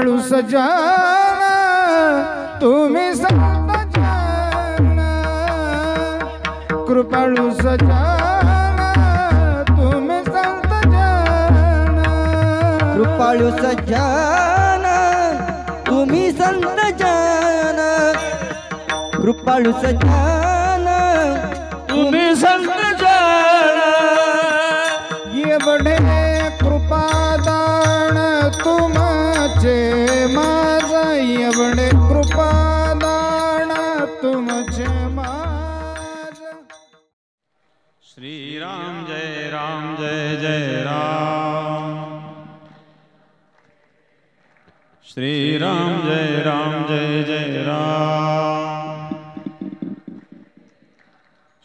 कृपाळू सजान तुम्ही संत जन, कृपाळू सजान तुम्ही संत जन, कृपाळू सज्जन तुम्ही संत जन, कृपाळू सज्जन तुम्ही संत जन, एवढे कृपादान तुमचे माझा, एवढे कृपादान तुमचे माझा. श्री राम जय जय राम, श्री राम जय जय राम,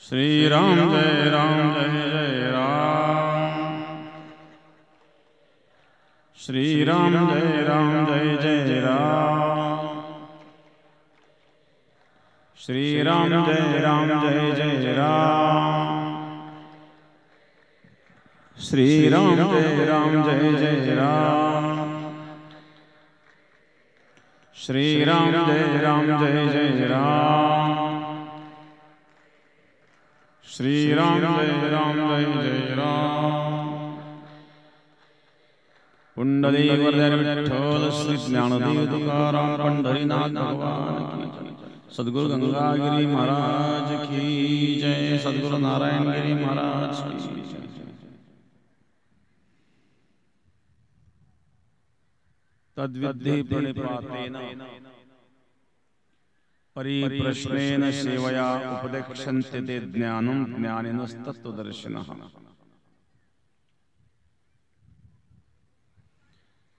श्री राम जय जय राम, श्री राम जय जय राम, श्री राम जय जय राम, श्री राम जय जय राम, श्री राम जय जय राम, श्री राम जय जय राम. पुंडलिक वरद विठ्ठल श्री ज्ञानदेव तुकाराम पंढरीनाथ भगवान की जय. सद्गुरु गंगागिरी महाराज की जय. सद्गुरु नारायणगिरी महाराज की जय. तद्विद्धि प्रणिपातेन परिप्रश्नेन सेवया उपदेक्षन्ते ते ज्ञानं ज्ञानिनस्तत्त्वदर्शिनः.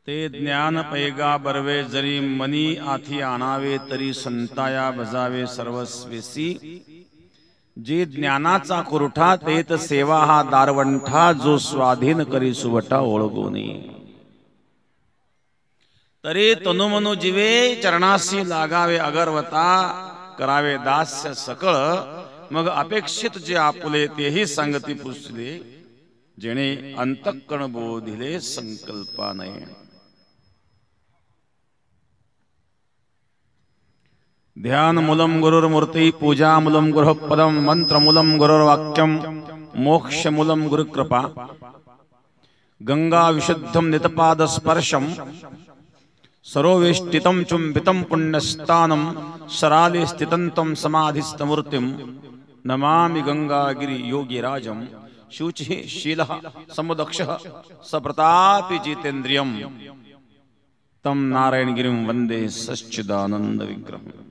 ते ज्ञान पैगा बरवे जरी मनी आथी आणावे तरी संताया बजावे सर्वस्वेसी. जे ज्ञानाचा कुरठा तेत सेवा हा दारवंठा जो स्वाधीन करी सुवटा ओळगोनी. तरी तनुमनु जीवे चरणासी लागावे अगरवता करावे दास्य सकळ. मग अपेक्षित जे आपुले तेही सांगती पुसले जेणे अंतःकरण बोधिले संकल्पानये. ध्यान मूलम गुरुर्मूर्ति पूजा मूलम गुरुपदम मंत्र मूलम गुरुर्वाक्यम मोक्ष मूलम गुरुकृपा. गंगा विशुद्धम नितपाद स्पर्शम सरोवेष्टितं चुंबितं पुण्यस्थानं सराले स्थितं समाधिस्थमूर्तिं. नमामि गंगागिरि योगिराजं शुचिः शीलः समुदक्षः सप्रतापि जितेन्द्रियं. तं नारायणगिरिं वन्दे सच्चिदानंद विग्रहम्.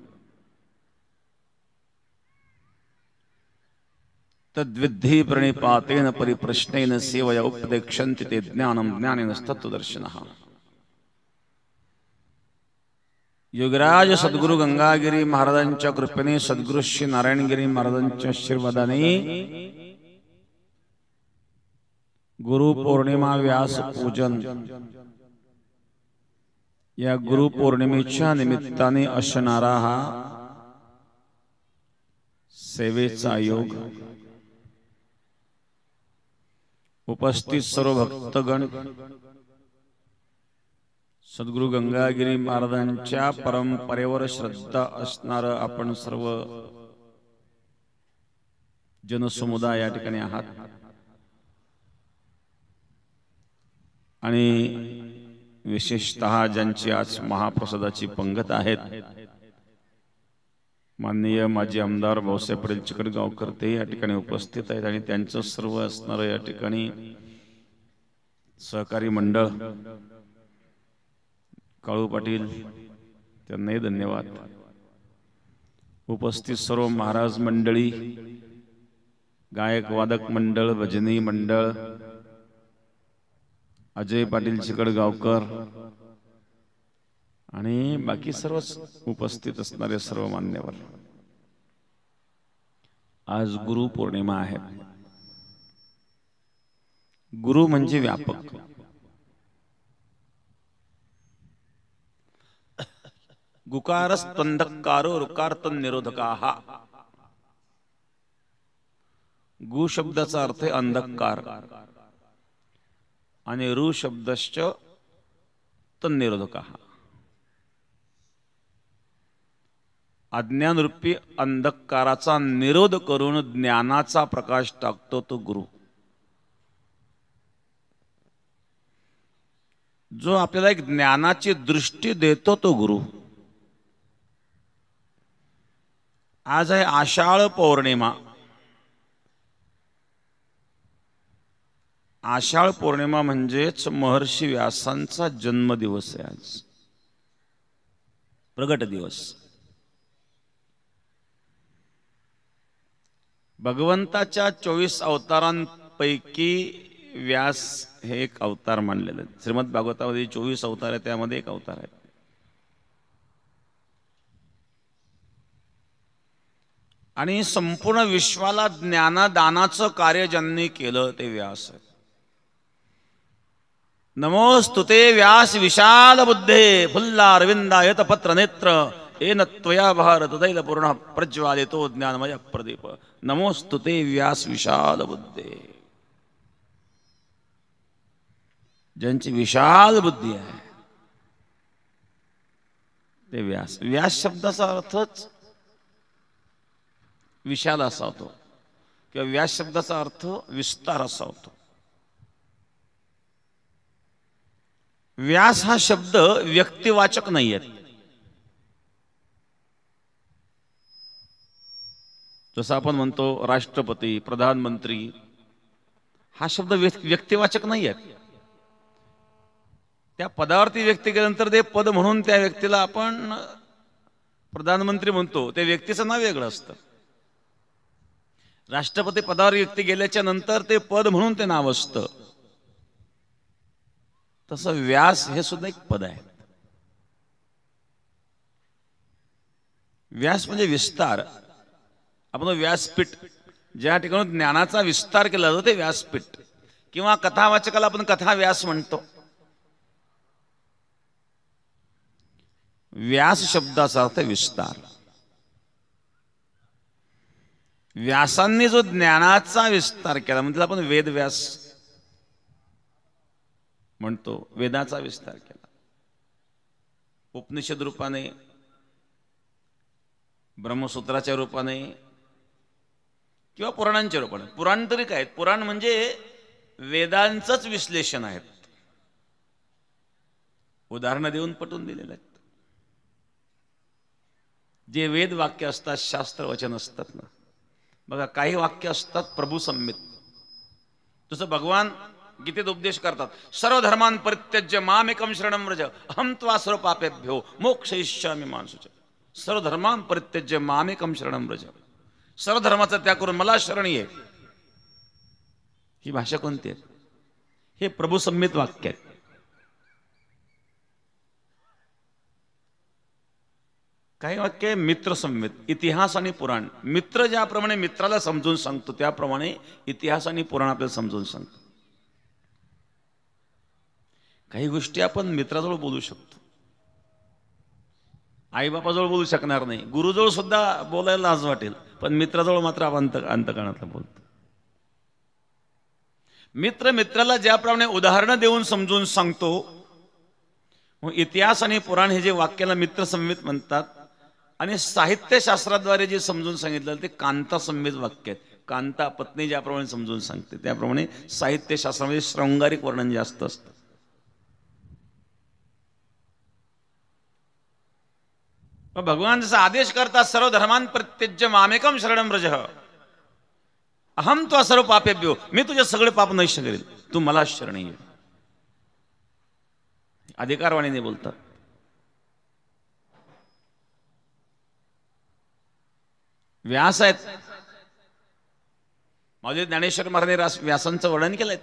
तद्विद्धि प्रणिपातेन परिप्रश्नेन सेवया उपदेक्षन्ति ते ज्ञानं ज्ञानिनस्तत्त्वदर्शिनः. योगराज सद्गुरु गंगागिरी महाराजांच्या कृपेने सद्गुरु श्री नारायणगिरी महाराजांच्या आशीर्वादाने गुरुपौर्णिमा व्यास पूजन या गुरुपौर्णिमेच्या निमित्ताने असणारा हा सेवेचा योग. उपस्थित सर्व भक्तगण सद्गुरु गंगागिरी महाराजांच्या परंपरेवर श्रद्धा असणार आपण सर्व जनसमुदाय या ठिकाणी आहात. आणि विशेषतः ज्यांची आज महाप्रसादाची पंगत आहेत माननीय माजी आमदार भाऊसाहेब पटेल चिकटगावकर ते या ठिकाणी उपस्थित आहेत. आणि त्यांचं सर्व असणारं या ठिकाणी सहकारी मंडळ काळू पाटील त्यांनाही धन्यवाद. उपस्थित सर्व महाराज मंडळी, गायक वादक मंडळ, भजनी मंडळ, अजय पाटील चिकटगावकर आणि बाकी सर्व उपस्थित असणारे सर्व मान्यवर. आज गुरु पौर्णिमा आहे. गुरु म्हणजे व्यापक. गुकारस्तंधकारो रुकारतन निरोधकाः. गु शब्दाचा अर्थ आहे अंधकार आणि रु शब्दश्च तन्निरोधकाः. अज्ञानरूपी अंधकाराचा निरोध करून ज्ञानाचा प्रकाश टाकतो तो गुरु. जो आपल्याला एक ज्ञानाची दृष्टी देतो तो गुरु. आज आहे आषाढ पौर्णिमा. आषाढ पौर्णिमा म्हणजेच महर्षी व्यासांचा जन्मदिवस आहे. आज प्रगट दिवस. भगवंताच्या 24 अवतारांपैकी व्यास हे एक अवतार मानलेले आहेत. श्रीमद भागवतामध्ये 24 अवतार आहेत, त्यामध्ये एक अवतार आहे. आणि संपूर्ण विश्वाला ज्ञानदानाचं कार्य ज्यांनी केलं ते व्यास आहेत. नमोस्तुते व्यास विशाल बुद्धे फुल्ला अरविंदायत पत्र नेत्र येन त्वया भारत दैल पूर्ण प्रज्वालितो ज्ञानमय प्रदीप. नमोस्तुते व्यास विशाल बुद्धे. ज्यांची विशाल बुद्धी आहे ते व्यास. व्यास शब्दाचा अर्थच विशाल असा होतो किंवा व्यास शब्दाचा अर्थ विस्तार असा होतो. व्यास हा शब्द व्यक्तिवाचक नाही आहे. जसं आपण म्हणतो राष्ट्रपती, प्रधानमंत्री, हा शब्द व्यक्तिवाचक नाही आहे. त्या पदावरती व्यक्ती गेल्यानंतर ते पद म्हणून त्या व्यक्तीला आपण प्रधानमंत्री म्हणतो. त्या व्यक्तीचं नाव वेगळं असतं. राष्ट्रपती पदावर व्यक्ती गेल्याच्या नंतर ते पद म्हणून ते नाव असतं. तसं व्यास हे सुद्धा एक पद आहे. व्यास म्हणजे विस्तार. आपण व्यासपीठ, ज्या ठिकाणी ज्ञानाचा विस्तार केला जातो ते व्यासपीठ. किंवा कथावाचकाला आपण कथा व्यास म्हणतो. व्यास शब्दाचा अर्थ विस्तार. व्यासांनी जो ज्ञानाचा विस्तार केला म्हणजे आपण वेद व्यास म्हणतो. वेदाचा विस्तार केला उपनिषद रूपाने, ब्रह्मसूत्राच्या रूपाने किंवा पुराणांच्या रूपाने. पुराण तरी काय? पुराण म्हणजे वेदांचंच विश्लेषण आहेत. उदाहरणं देऊन पटवून दिलेलं आहेत. जे वेद वाक्य असतात, शास्त्र वचन असतात ना, बघा काही वाक्य असतात प्रभू संमित. जसं भगवान गीतेत उपदेश करतात, सर्व धर्मान परित्यज्य मामेकं शरणं व्रज अहं त्वा सर्व पापेभ्यो मोक्षयिष्यामि मा शुचः. सर्व धर्मान परित्यज्य मामेकं शरणं व्रज. सर्व धर्माचा त्याग करून मला शरण ये. ही भाषा कोणती आहे? हे प्रभू संमित वाक्य आहेत. काही वाक्य मित्र संमित. इतिहास आणि पुराण. मित्र ज्याप्रमाणे मित्राला समजून सांगतो त्याप्रमाणे इतिहास आणि पुराण आपल्याला समजून सांगतो. काही गोष्टी आपण मित्राजवळ बोलू शकतो, आईबापाजवळ बोलू शकणार नाही, गुरुजवळ सुद्धा बोलायला लाज वाटेल, पण मित्राजवळ मात्र आपण अंतकरणातलं बोलतो. मित्र मित्राला ज्याप्रमाणे उदाहरणं देऊन समजून सांगतो, इतिहास आणि पुराण हे जे वाक्याला मित्र संमित म्हणतात. आणि साहित्यशास्त्राद्वारे जे समजून सांगितलं ते कांता संमित वाक्य आहेत. कांता पत्नी ज्याप्रमाणे समजून सांगते त्याप्रमाणे साहित्यशास्त्रामध्ये शृंगारिक वर्णन जास्त असतं. भगवान जसा आदेश करतात, सर्व धर्मान परित्यज्य मामेकं शरणं व्रज अहं त्वा सर्व पापेभ्यो. मी तुझे सगळे पाप नष्ट करेल, तू मला शरण ये. अधिकारवाणीने बोलतात. व्यास आहेत. माझे ज्ञानेश्वर महाराजांनी व्यासांचं वर्णन केलंय.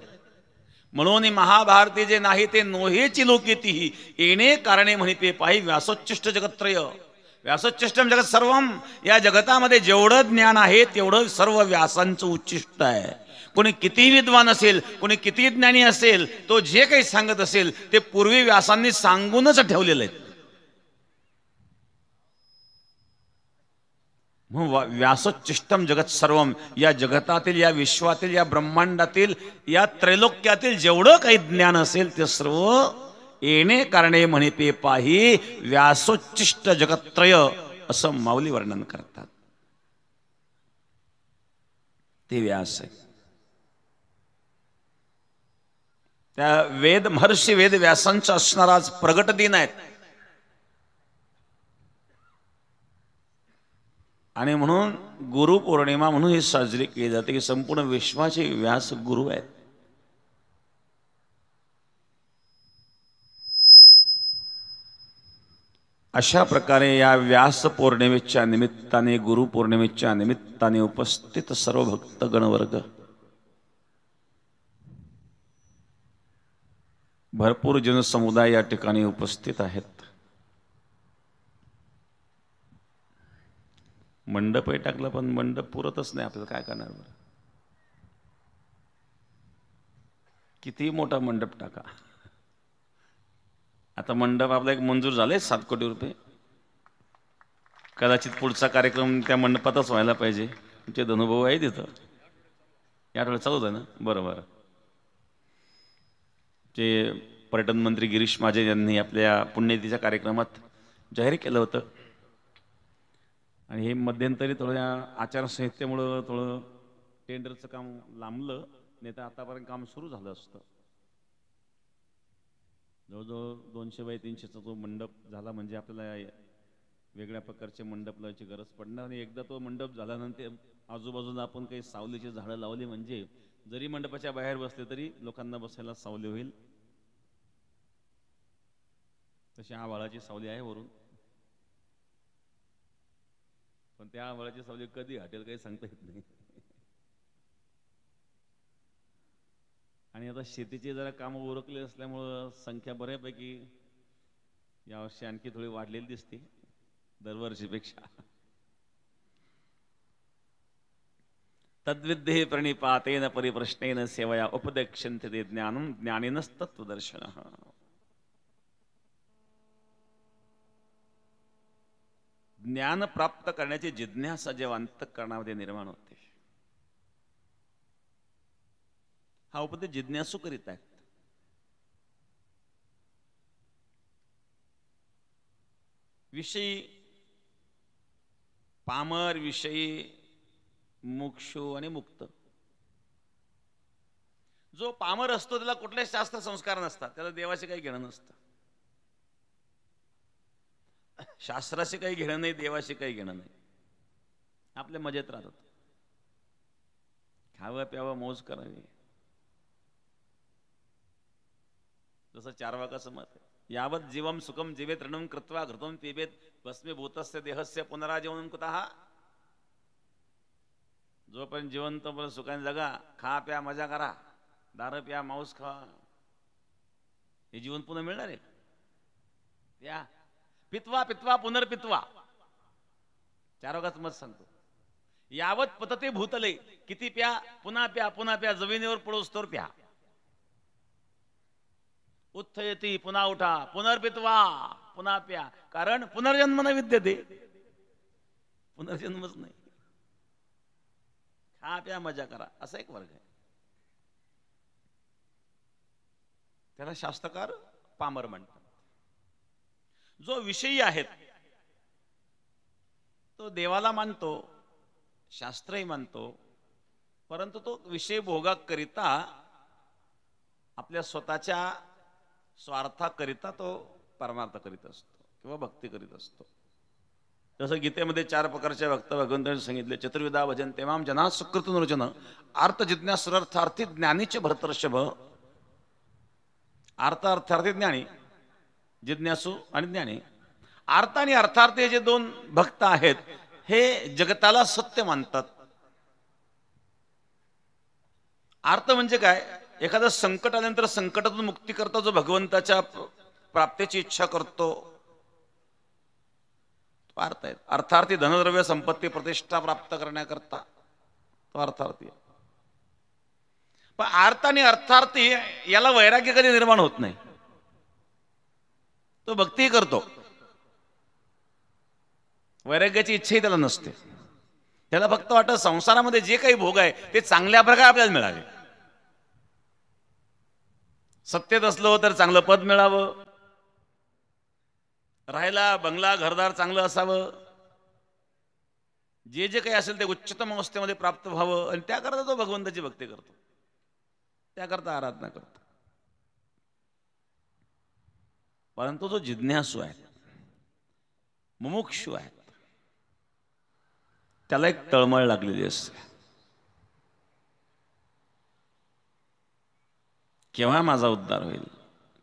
म्हणून महाभारती जे नाही ते नोहेची लोकेतीही येणे कारणे म्हणिते पाही व्यासोच्चिष्ट जगत्त्रय. व्यासोच्चिष्टम जगत सर्वम. या जगतामध्ये जेवढं ज्ञान आहे तेवढं सर्व व्यासांचं उच्चिष्ट आहे. कोणी कितीही विद्वान असेल, कोणी किती ज्ञानी असेल, तो जे काही सांगत असेल ते पूर्वी व्यासांनी सांगूनच ठेवलेलं आहे. व्यासोच्चिष्टम जगत सर्वम. या जगतातील, या विश्वातील, या ब्रह्मांडातील, या त्रैलोक्यातील जेवढं काही ज्ञान असेल ते सर्व येणे कारणे म्हणिते पाही व्यासोच्चिष्ट जगत्त्रय. असं माऊली वर्णन करतात. ते व्यास आहे. त्या वेद महर्षी वेद व्यासांचा असणारा आज प्रगट दिन आहेत. आणि म्हणून गुरु पौर्णिमा म्हणून ही साजरी केली जाते की संपूर्ण विश्वाचे व्यास गुरु आहेत. अशा प्रकारे या व्यास पौर्णिमेच्या निमित्ताने गुरु पौर्णिमेच्या निमित्ताने उपस्थित सर्व भक्तगण वर्ग भरपूर जनसमुदाय या ठिकाणी उपस्थित आहेत. मंडपही टाकला पण मंडप पुरतच नाही आपल्याला, काय करणार बरं. किती मोठा मंडप टाका. आता मंडप आपला एक मंजूर झाले 7 कोटी रुपये. कदाचित पुढचा कार्यक्रम त्या मंडपातच व्हायला पाहिजे. तुमचे धनुभाऊ आहे तिथं. या आठवड्यात चालू आहे ना. बरोबर. जे पर्यटन मंत्री गिरीश महाजन यांनी आपल्या पुण्यतिथीच्या कार्यक्रमात जाहीर केलं होतं. आणि हे मध्यंतरी थोड्या आचारसंहितेमुळं थोडं टेंडरचं काम लांबलं, नाही तर आतापर्यंत काम सुरू झालं असतं. जवळजवळ 200 बाय 300चा तो मंडप झाला म्हणजे आपल्याला वेगळ्या प्रकारचे मंडप लावायची गरज पडणार. आणि एकदा तो मंडप झाल्यानंतर आजूबाजूला आपण काही सावलीची झाडं लावली म्हणजे जरी मंडपाच्या बाहेर बसले तरी लोकांना बसायला सावली होईल. तशी आवाळाची सावली आहे वरून, पण त्या आवाळाची सावली कधी हटेल काही सांगता येत नाही. आणि आता शेतीचे जरा कामं उरकले असल्यामुळं संख्या बऱ्यापैकी यावर्षी आणखी थोडी वाढलेली दिसते दरवर्षीपेक्षा. तद्विद्धे प्रणिपातेन परिप्रश्नेन सेवया उपदेक्षन्ते ते ज्ञानं ज्ञानिनस्तत्त्वदर्शनः. ज्ञान प्राप्त करण्याची जिज्ञासा जेव्हा अंतःकरणामध्ये निर्माण होते, हा उपदेश जिज्ञासू करीत आहेत. विषयी पामर, विषयी मुक्षू आणि मुक्त. जो पामर असतो त्याला कुठले शास्त्र संस्कार नसतात, त्याला देवाशी काही घेणं नसतं. शास्त्राशी काही घेणं नाही, देवाशी काही घेणं नाही. आपल्या मजेत राहतात. खावं प्यावं मौज करावी. जसं चार्वाकाचं मत आहे, यावत जीवम सुखम जीवेत ऋणम कृत्वा घृतम पिबेत भस्मीभूतस्य देहस्य पुनराजीवनं कुतः. जोपर्यंत जिवंत परत सुखाने जगा, खा प्या मजा करा, दारू प्या मांस खा, हे जीवन पुन्हा मिळणार आहे. या पित्वा पित्वा पुनर्पित्वा चारोगाचं मत सांगतो. यावत पतते भूतले, किती प्या पुन्हा प्या पुन्हा प्या, जमिनीवर पडोस तर प्या. उत्थयती पुन्हा उठा, पुनर्पित्वा पुन्हा प्या, कारण पुनर्जन्म न विद्यते. पुनर्जन्मच नाही. खा प्या मजा करा, असा एक वर्ग आहे. त्याला शास्त्रकार पामर म्हणतात. जो विषयी आहेत तो देवाला मानतो, शास्त्रही मानतो, परंतु तो विषय भोगाकरिता आपल्या स्वतःच्या स्वार्थाकरिता तो परमार्थ करीत असतो किंवा भक्ती करीत असतो. जसं गीतेमध्ये 4 प्रकारच्या भक्त भगवंतांनी सांगितले. चतुर्विधा भजन तेमाम जना सुकृतनुर्जन अर्थ जिज्ञासुरर्थार्थी ज्ञानीचे भरतर्षभ. अर्थ अर्थार्थी ज्ञानी, जिज्ञासू आणि ज्ञानी. अर्थ आणि अर्थार्थी जे 2 भक्त आहेत हे जगताला सत्य मानतात. अर्थ म्हणजे काय? एखादं संकट आल्यानंतर संकटातून मुक्ती करता जो भगवंताच्या प्राप्तीची इच्छा करतो तो अर्थ आहे. अर्थार्थी धनद्रव्य संपत्ती प्रतिष्ठा प्राप्त करण्याकरता तो अर्थार्थी आहे. पण अर्थ आणि अर्थार्थी याला वैराग्य कधी निर्माण होत नाही. तो भक्ती करतो, वैराग्याची इच्छाही त्याला नसते. त्याला फक्त वाटतं संसारामध्ये जे काही भोग आहे ते चांगल्या प्रकारे आपल्याला मिळावे. सत्तेत असलो तर चांगलं पद मिळावं, राहायला बंगला घरदार चांगलं असावं, जे जे काही असेल ते उच्चतम अवस्थेमध्ये प्राप्त व्हावं आणि त्याकरता तो भगवंताची भक्ती करतो, त्याकरता आराधना करतो. परंतु जो जिज्ञासू आहे, मुमुक्षू आहे, त्याला एक तळमळ लागलेली असते. केव्हा माझा उद्धार होईल,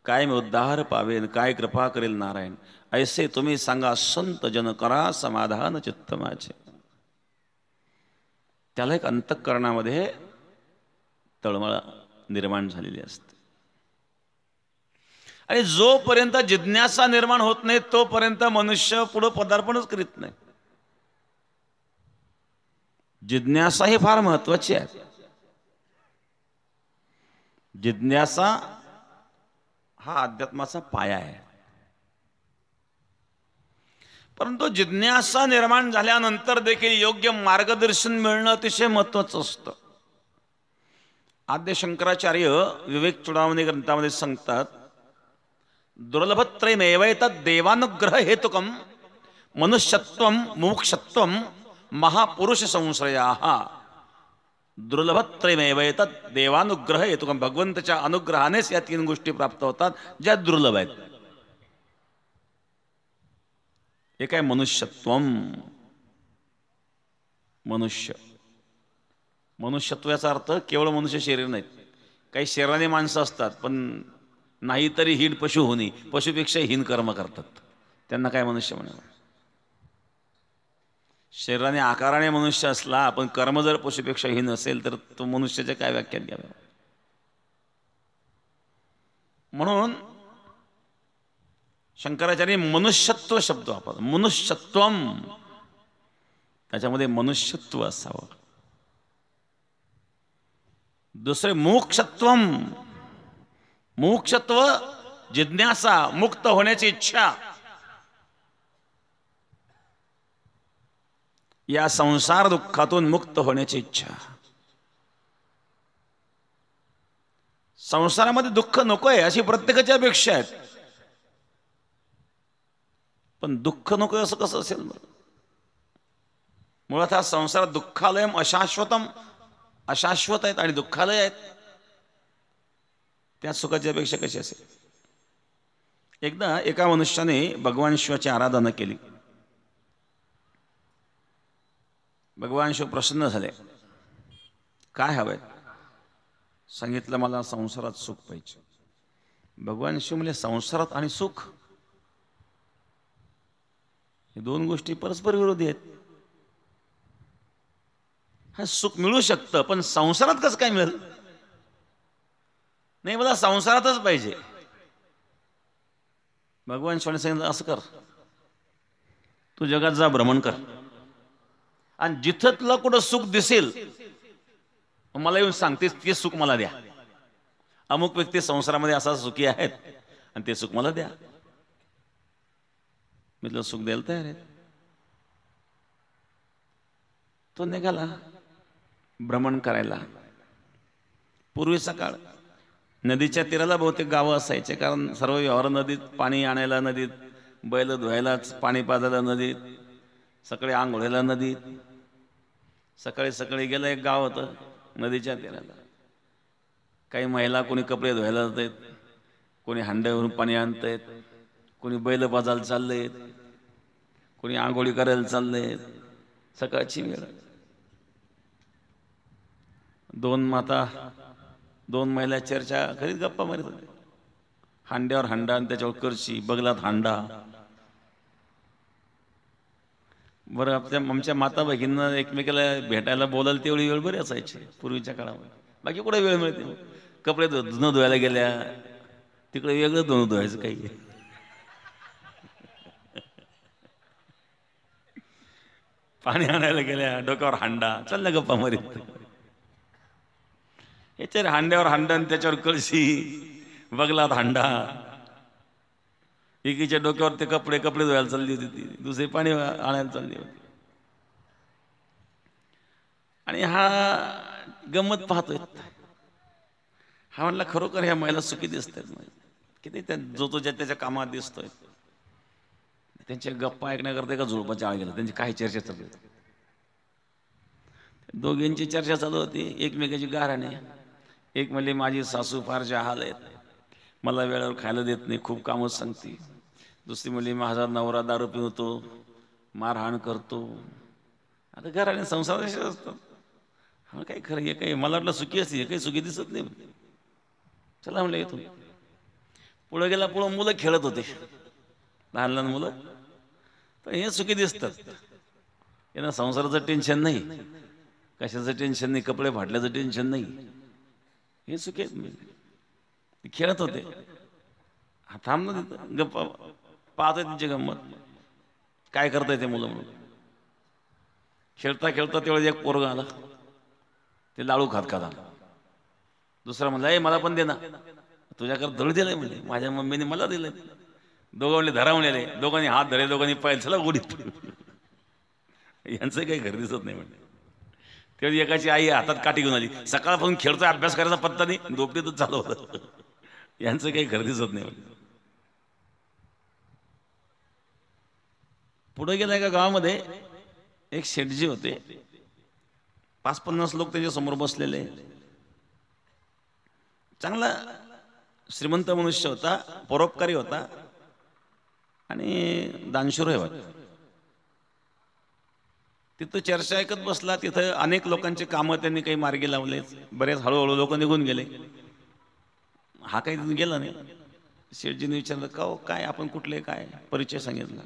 काय मी उद्धार पावेन, काय कृपा करेल नारायण. ऐसे तुम्ही सांगा संत जन, करा समाधान चित्त माझे. त्याला एक अंतःकरणामध्ये तळमळ निर्माण झालेली असते. आणि जोपर्यंत जिज्ञासा निर्माण होत नाही तोपर्यंत मनुष्य पुढे पदार्पणच करीत नाही. जिज्ञासा ही फार महत्वाची आहे. जिज्ञासा हा अध्यात्माचा पाया आहे. परंतु जिज्ञासा निर्माण झाल्यानंतर देखील योग्य मार्गदर्शन मिळणं अतिशय महत्वाचं असतं. आद्य शंकराचार्य विवेक चूडामणी ग्रंथामध्ये सांगतात, दुर्लभत्रयमेवैतद् देवानुग्रह हेतुकम मनुष्यत्वम मुमुक्षत्वम महापुरुष संश्रयाः. दुर्लभत्रयमेवैतद् देवानुग्रह हेतुकम. भगवंताच्या अनुग्रहानेच या तीन गोष्टी प्राप्त होतात ज्या दुर्लभ आहेत. एक आहे मनुष्यत्वम, मनुष्य. मनुष्यत्व याचा अर्थ केवळ मनुष्य शरीर नाहीत. काही शरीराने माणसं असतात पण नाही तरी हीन पशु होणे, पशुपेक्षा हीन कर्म करतात, त्यांना काय मनुष्य म्हणावं. शरीराने आकाराने मनुष्य असला पण कर्म जर पशुपेक्षा हीन असेल तर तो मनुष्याच्या काय व्याख्यात घ्याव्या. म्हणून शंकराचार्य मनुष्यत्व शब्द वापरतात. मनुष्यत्वम, त्याच्यामध्ये मनुष्यत्व असावं. दुसरे मोक्षत्वम. मोक्षत्व जिज्ञासा, मुक्त होण्याची इच्छा. या संसार दुःखातून मुक्त होण्याची इच्छा. संसारामध्ये दुःख नकोय अशी प्रत्येकाची अपेक्षा आहे, पण दुःख नकोय असं कसं असेल. मुळात हा संसार दुःखालयम अशाश्वतम, अशाश्वत आहेत आणि दुःखालय आहेत, त्या सुखाची अपेक्षा कशी असेल. एकदा एका मनुष्याने भगवान शिवाची आराधना केली. भगवान शिव प्रसन्न झाले. काय हवंय? सांगितलं मला संसारात सुख पाहिजे. भगवान शिव म्हणजे संसारात आणि सुख हे दोन गोष्टी परस्पर विरोधी आहेत. हा सुख मिळू शकतं पण संसारात कसं काय मिळेल? नाही, मला संसारातच पाहिजे. भगवान शिवाने सांगितलं असं कर, तू जगात जा, भ्रमण कर, आणि जिथं तुला कुठं सुख दिसेल मला येऊन सांगतेस ते सुख मला द्या. अमुक व्यक्ती संसारामध्ये असा सुखी आहेत आणि ते सुख मला द्या. मी तुला सुख द्यायला तयार आहे. तो निघाला भ्रमण करायला. पूर्वीचा काळ नदीच्या तीराला बहुतेक गावं असायचे, कारण सर्व व्यवहार नदीत, पाणी आणायला नदीत, बैल धुवायलाच पाणी पाजायला नदीत, सकाळी आंघोळीला नदीत. सकाळी सकाळी गेलं एक गाव होतं नदीच्या तीराला. काही महिला कोणी कपडे धुवायला जात आहेत, कोणी हांड्यावरून पाणी आणत आहेत, कोणी बैल पाजायला चाललेत, कोणी आंघोळी करायला चाललेत. सकाळची वेळ. दोन माता, दोन महिला चर्चा करीत गप्पा मारत होते. हांड्यावर हांडा आणि त्याच्यावर करशी, बगलात हांडा. बरं, आमच्या माता भगिनींना एकमेकाला भेटायला बोलायला तेवढी वेळ बरी असायची पूर्वीच्या काळामध्ये. बाकी कुठे वेळ मिळते? कपडे धुणं धुवायला गेल्या तिकडे वेगळं धुणं धुवायचं काही. पाणी आणायला गेल्या डोक्यावर हांडा, चालल्या गप्पा मारीत. याच्यावर हांड्यावर हांडा आणि त्याच्यावर कळशी, बगलात हांडा. एकीच्या डोक्यावर ते कपडे धुवायला चालली होती ती, दुसरी पाणी आणायला चालली होती. आणि हा गंमत पाहतोय. हा म्हणला खरोखर ह्या महिला सुखी दिसतात, किती जो तो त्याच्या कामात दिसतोय. त्यांच्या गप्पा ऐकण्याकरता एका झुडपाच्या आळ गेला. त्यांची काही चर्चा चालली होती. दोघींची चर्चा चालू होती, एकमेकाची गाराणे. एक म्हणले माझी सासू फार जहाल आहेत, मला वेळेवर खायला देत नाही, खूप कामच सांगते. दुसरी म्हणली माझा नवरा दारू पिवतो, मारहाण करतो. आता घराने संसार असे असतात. हा काय खरं हे काही मला वाटलं सुखी असते, हे काही सुखी दिसत नाही. चला म्हणलं येतो. पुढं गेला, पुढं मुलं खेळत होते, लहान लहान मुलं. तर हे सुखी दिसतात. यांना संसाराचं टेन्शन नाही, कशाचं टेन्शन नाही, कपडे फाटल्याचं टेन्शन नाही, हे सुखी आहेत. खेळत होते. हा थांब ना तिथं, गप्पा पाहतोय त्यांची गंमत, काय करताय ते मुलं म्हणून. खेळता खेळता तेवढं एक पोरगा आला, ते लाडू खात खात आला. दुसरा म्हणला ए मला पण दे ना. तुझ्याकडे दळ दिलंय म्हणजे, माझ्या मम्मीने मला दिलंय. दोघं म्हणले धरा म्हणले, दोघांनी हात धरे, दोघांनी पाहिजे, चला गोडीत. यांचं काही घर दिसत नाही म्हणजे. तेव्हा एकाची आई हातात काठी घेऊन आली, सकाळपासून खेळतोय, अभ्यास करायचा पत्ता नाही, दोपटीतच चालू होतं. यांचं काही घर दिसत नाही म्हणजे. पुढे गेला एका गावामध्ये एक शेठजी होते, 50-50 लोक त्याच्या समोर बसलेले. चांगला श्रीमंत मनुष्य होता, परोपकारी होता आणि दानशूर होता. तिथं चर्चा ऐकत बसला. तिथं अनेक लोकांचे कामं त्यांनी काही मार्गी लावले, बरेच हळूहळू लोक निघून गेले. हा काही तिथून गेला नाही. शेठजीने विचारलं का हो काय आपण कुठले, काय परिचय सांगितला.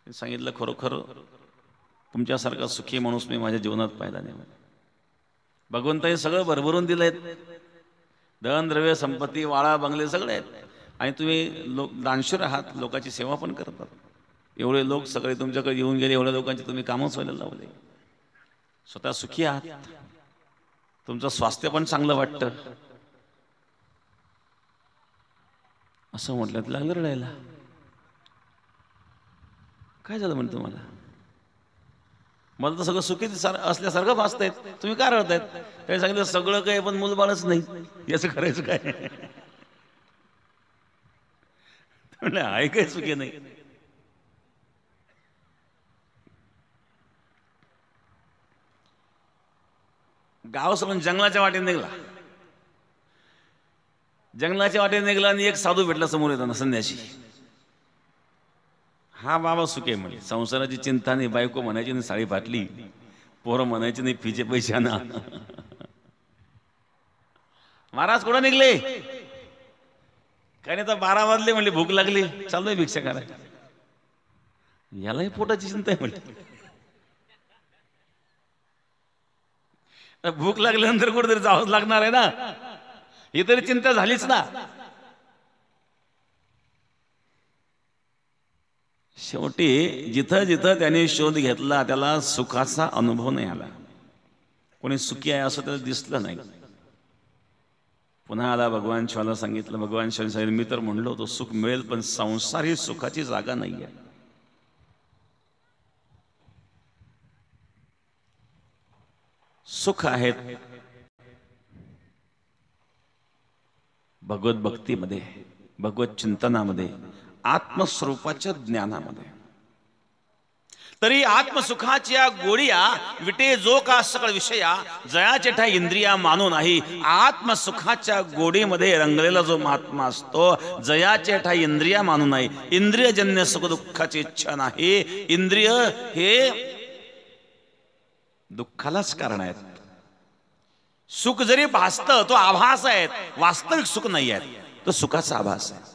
सांगितलं खरोखर तुमच्यासारखा सुखी माणूस मी माझ्या जीवनात पाहिला नाही. भगवंताने सगळं भरभरून दिलंय, धन द्रव्य संपत्ती वाळा बंगले सगळे आहेत, आणि तुम्ही लोक दानशूर आहात, लोकांची सेवा पण करतात. एवढे लोक सगळे तुमच्याकडे येऊन गेले, एवढ्या लोकांची तुम्ही कामच व्हायला लावले. स्वतः सुखी आहात, तुमचं स्वास्थ्य पण चांगलं वाटतं. असं म्हटलं तर लागलं रडायला. काय झालं म्हणतो तुम्हाला, मला तर सगळं सुखी असल्यासारखं भासत आहेत, तुम्ही काय रडतायत. काही सांगितलं सगळं काय पण मूलबाळच नाही, याचं करायचं काय. म्हणलं आहे काय सुखी नाही. गाव सोडून जंगलाच्या वाटेने निघला. जंगलाच्या वाटेने निघला आणि एक साधू भेटला समोर येताना, संन्यासी. हा बाबा सुखे म्हणे, संसाराची चिंता नाही, बायको म्हणायची नाही साडी फाटली, पोरं म्हणायची नाही फीचे पैसे आणा. महाराज कुठं निघले, काय नाही तर 12 वाजले म्हणले, भूक लागली, चाललोय भिक्षा करायला. यालाही पोटाची चिंता आहे म्हणले. भूक लागल्यानंतर कुठेतरी जावंच लागणार आहे ना, ही तरी चिंता झालीच ना. शेवटी जिथं जिथं त्याने शोध घेतला त्याला सुखाचा अनुभव नाही आला. कोणी सुखी आहे असं त्याला दिसलं नाही. पुन्हा आला भगवान शिवाला सांगितलं. भगवान शिवाने सांगितलं मी तर म्हणलो होतो सुख मिळेल, पण संसार ही सुखाची जागा नाही आहे. सुख आहेत भगवत भक्तीमध्ये, भगवत चिंतनामध्ये, आत्मस्वरूपाच्या ज्ञानामध्ये. तरी आत्मसुखाच्या गोडिया विटे जो का सकळ विषया, जयाचे ठा इंद्रिया मानू नाही. आत्मसुखाच्या गोडीमध्ये रंगलेला जो महात्मा असतो, जयाचे ठा इंद्रिया मानू नाही. इंद्रियजन्य सुख दुःखाची इच्छा नाही. इंद्रिय हे दुःखालाच कारण आहेत. सुख जरी भासतं तो आभास आहे, वास्तविक सुख नाही आहे, तो सुखाचा आभास आहे.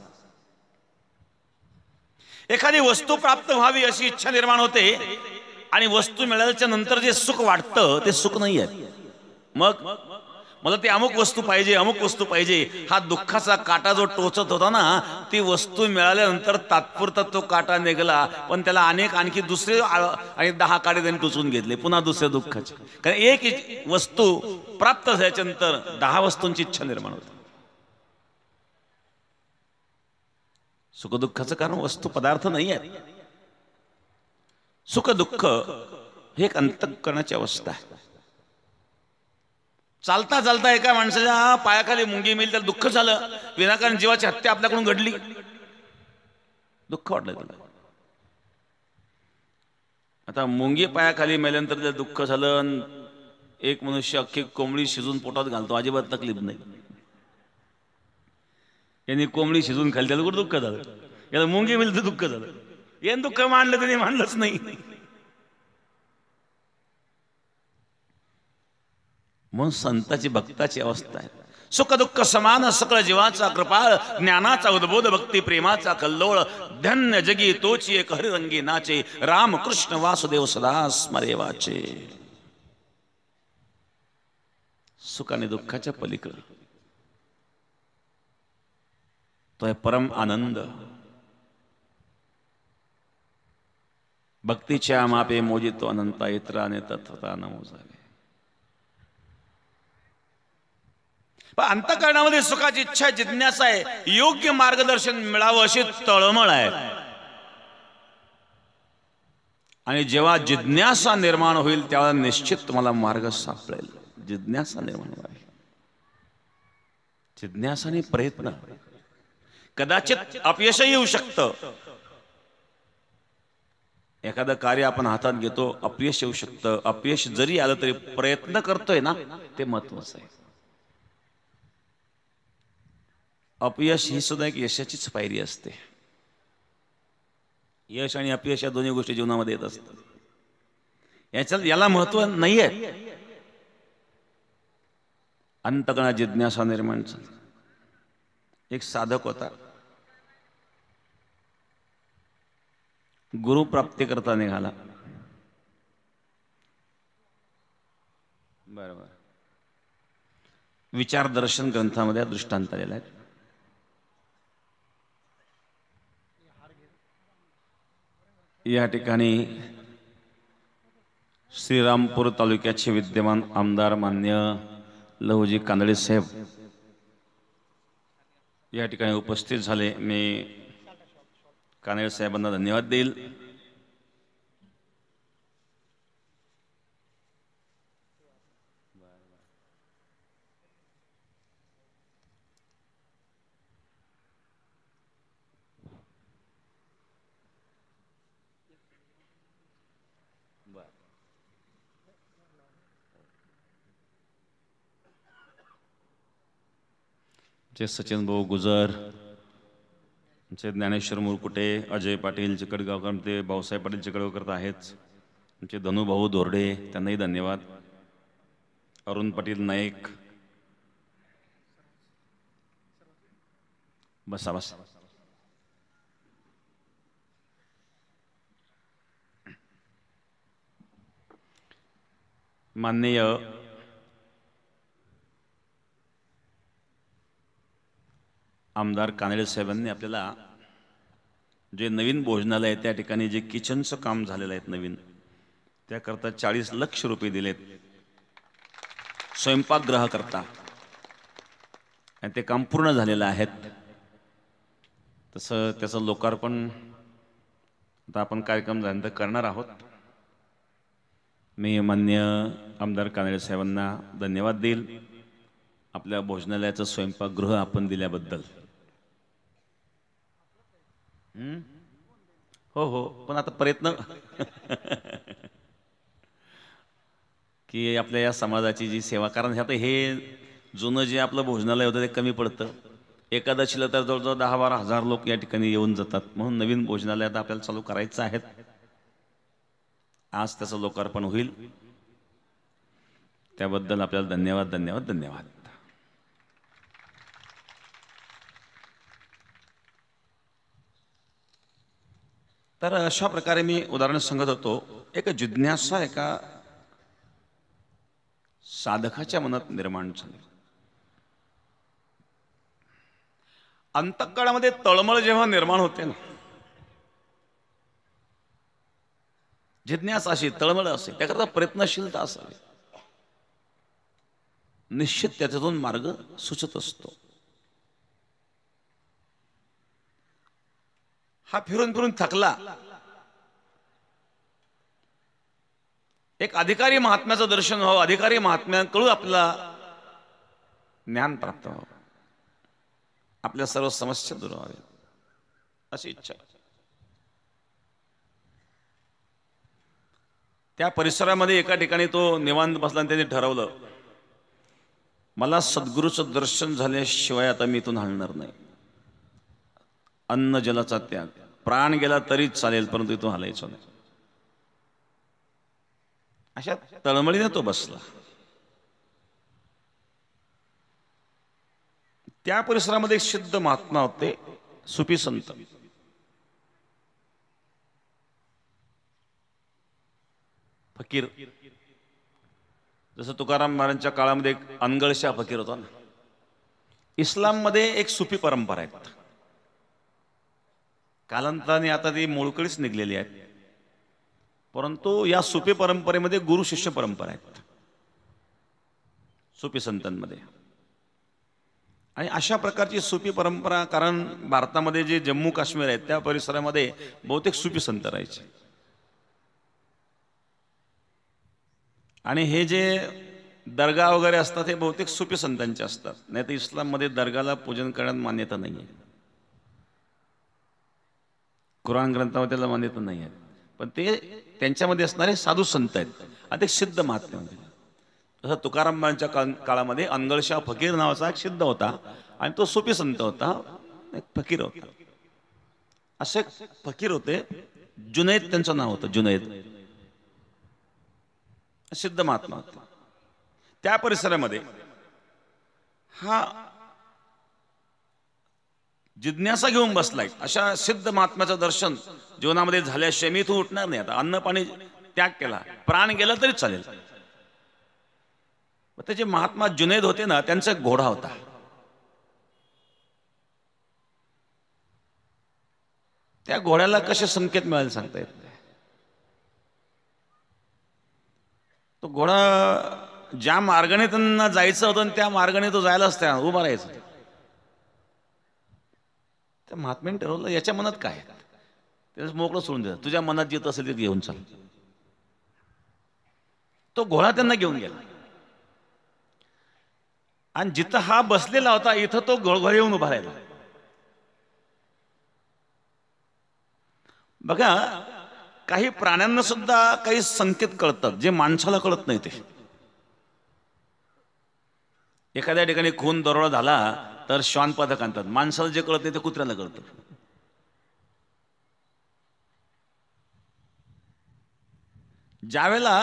एखादी वस्तू प्राप्त व्हावी अशी इच्छा निर्माण होते आणि वस्तू मिळाल्याच्या नंतर जे सुख वाटतं ते सुख नाही आहे. मग मला ती अमुक वस्तू पाहिजे, अमुक वस्तू पाहिजे, हा दुःखाचा काटा जो टोचत होता ना, ती वस्तू मिळाल्यानंतर तात्पुरता तो काटा निघाला, पण त्याला आणखी दुसरे आणि 10 काटे त्यांनी टोचून घेतले, पुन्हा दुसऱ्या दुःखाचे. कारण एक वस्तू प्राप्त झाल्याच्या नंतर 10 वस्तूंची इच्छा निर्माण होते. सुख दुःखाचं कारण वस्तू पदार्थ नाही आहे. सुख दुःख हे एक अंतःकरणाची अवस्था आहे. चालता चालता एका माणसाच्या पायाखाली मुंगी मिळेल तर दुःख झालं, विनाकारण जीवाची हत्या आपल्याकडून घडली, दुःख वाटलं त्याला. आता मुंगी पायाखाली मेल्यानंतर जर दुःख झालं अन एक मनुष्य अख्खी कोंबडी शिजून पोटात घालतो, अजिबात तकलीफ नाही. यांनी कोंबडी शिजून खाली, त्याला कुठं दुःख झालं? याला मुंगी मिळतं दुःख झालं. यानं दुःख मांडलं त्यांनी मानलंच नाही. म्हणून संताची भक्ताची अवस्था आहे. सुख दुःख समान सकळ जीवाचा कृपाळ, ज्ञानाचा उद्बोध भक्ती प्रेमाचा कल्लोळ, धन्य जगी तोची एक हरिरंगी नाचे, राम कृष्ण वासुदेव सदा स्मरे वाचे. सुख आणि दुःखाच्या पलीकडे तो आहे परम आनंद. भक्तीच्या मापे मोजितो अनंता, इतराने तत्वता न मोजावे. अंतःकरणामध्ये सुखाची इच्छा जिज्ञासा आहे, योग्य मार्गदर्शन मिळावं अशी तळमळ आहे. आणि जेव्हा जिज्ञासा निर्माण होईल तेव्हा निश्चित तुम्हाला मार्ग सापडेल. जिज्ञासा निर्माण व्हावी, जिज्ञासाने प्रयत्न. कदाचित अपयशही येऊ शकतं. एखादं कार्य आपण हातात घेतो, अपयश येऊ शकतं. अपयश जरी आलं तरी प्रयत्न करतोय ना, ते महत्वाचं आहे. अपयश ही सुद्धा एक यशाचीच पायरी असते. यश आणि अपयश या दोन्ही गोष्टी जीवनामध्ये येत असतात. याला महत्व नाही आहे. अंतःकरणात जिज्ञासा निर्माण झाली. एक साधक होता, गुरु प्राप्ती करता निघाला. बरोबर, विचार दर्शन ग्रंथामध्ये दृष्टांत आलेला आहे. या ठिकाणी श्रीरामपूर तालुक्याचे विद्यमान आमदार मान्य लहुजी कानडे साहेब या ठिकाणी उपस्थित झाले. मी कानडे साहेबांना धन्यवाद देईल. आमचे सचिन भाऊ गुजर, आमचे ज्ञानेश्वर मुरकुटे, अजय पाटील चिकडगावकर, ते भाऊसाहेब पाटील चिकडगावकर आहेच. आमचे धनुभाऊ धोरडे, त्यांनाही धन्यवाद. अरुण पाटील नाईक, बसा बसा. माननीय आमदार कानडे साहेबांनी आपल्याला जे नवीन भोजनालय आहे त्या ठिकाणी जे किचनचं काम झालेलं आहे नवीन, त्याकरता 40 लाख रुपये दिलेत स्वयंपाकगृह करता, आणि ते काम पूर्ण झालेलं आहे. तसं त्याचं लोकार्पण आता आपण कार्यक्रम झाल्यानंतर करणार आहोत. मी माननीय आमदार कानडे साहेबांना धन्यवाद देईल आपल्या भोजनालयाचं स्वयंपाकगृह आपण दिल्याबद्दल. हो हो, पण आता प्रयत्न की आपल्या या समाजाची जी सेवा, कारण आता हे जुनं जे आपलं भोजनालय होतं ते कमी पडतं. एकादशीला तर जवळजवळ 10-12 हजार लोक या ठिकाणी येऊन जातात. म्हणून नवीन भोजनालय आता आपल्याला चालू करायचं आहे. आज त्याचं लोकार्पण होईल. त्याबद्दल आपल्याला धन्यवाद धन्यवाद धन्यवाद. तर अशा प्रकारे मी उदाहरण सांगत होतो. एक जिज्ञासा एका साधकाच्या मनात निर्माण झाली. अंतःकरणामध्ये तळमळ जेव्हा निर्माण होते ना, जिज्ञासा अशी तळमळ असेल, त्याकरता प्रयत्नशीलता असावी, निश्चित त्याच्यातून मार्ग सुचत असतो. हा फिरून फिरून थकला. एक अधिकारी महात्म्याचं दर्शन व्हावं, अधिकारी महात्म्यांकडून आपल्याला ज्ञान प्राप्त व्हावं, आपल्या सर्व समस्या दूर व्हाव्या अशी इच्छा. त्या परिसरामध्ये एका ठिकाणी तो निवांत बसला आणि त्याने ठरवलं, मला सद्गुरूचं दर्शन झाल्याशिवाय आता मी इथून हलणार नाही. अन्न जलाचा त्याग, प्राण गेला तरीच चालेल परंतु इथून हलायचं नाही. अशा तळमळीने तो बसला. त्या परिसरामध्ये एक सिद्ध महात्मा होते, सुफी संत. फकीर, जसं तुकाराम महाराजांच्या काळामध्ये एक अनगळशा फकीर होता ना, इस्लाममध्ये एक सुफी परंपरा आहे. कालांतराने आता ती मोळकळीच निघलेली आहे, परंतु या सुफी परंपरेमध्ये गुरु शिष्य परंपरा आहेत सुफी संतांमध्ये. आणि अशा प्रकारची सुफी परंपरा, कारण भारतामध्ये जे जम्मू काश्मीर आहेत त्या परिसरामध्ये बहुतेक सुफी संत राहायचे. आणि हे जे दर्गा वगैरे असतात हे बहुतेक सुफी संतांचे असतात. नाही तर इस्लाममध्ये दर्गाला पूजन करण्यात मान्यता नाही आहे, कुराण ग्रंथामध्ये त्याला मान्यता नाही आहे. पण ते त्यांच्यामध्ये असणारे साधू संत आहेत आणि ते सिद्ध महात्मे होते. जसं तुकाराम महाराजांच्या काळामध्ये अनगळशा फकीर नावाचा एक सिद्ध होता आणि तो सुफी संत होता, एक फकीर होता. असे फकीर होते, जुनैद त्यांचं नाव होतं, जुनैद, सिद्ध महात्मा होता. त्या परिसरामध्ये हा जिज्ञासा घेऊन बसलाय, अशा सिद्ध महात्म्याचं दर्शन जीवनामध्ये झाल्याशिवाय मी इथून उठणार नाही. आता अन्न पाणी त्याग केला, प्राण गेला तरी चालेल. ते जे महात्मा जुनैद होते ना, त्यांचा एक घोडा होता. त्या घोड्याला कसे संकेत मिळाले सांगता येत नाही. तो घोडा ज्या मार्गाने त्यांना जायचं होतं त्या मार्गाने तो जायला असता उभा राहायचा. त्या महात्म्याने ठरवलं याच्या मनात काय, त्याच मोकळं सोडून द्या, तुझ्या मनात येत असेल ते घेऊन चाल. तो घोडा त्यांना घेऊन गेला आणि जिथं हा बसलेला होता इथं तो घोडा येऊन उभा राहिला. बघा, काही प्राण्यांना सुद्धा काही संकेत कळतात जे माणसाला कळत नाही. ते एखाद्या ठिकाणी खून दरोडा झाला तर श्वान पथक आणतात, माणसाला जे कळत नाही ते कुत्र्याला कळतं. ज्यावेळेला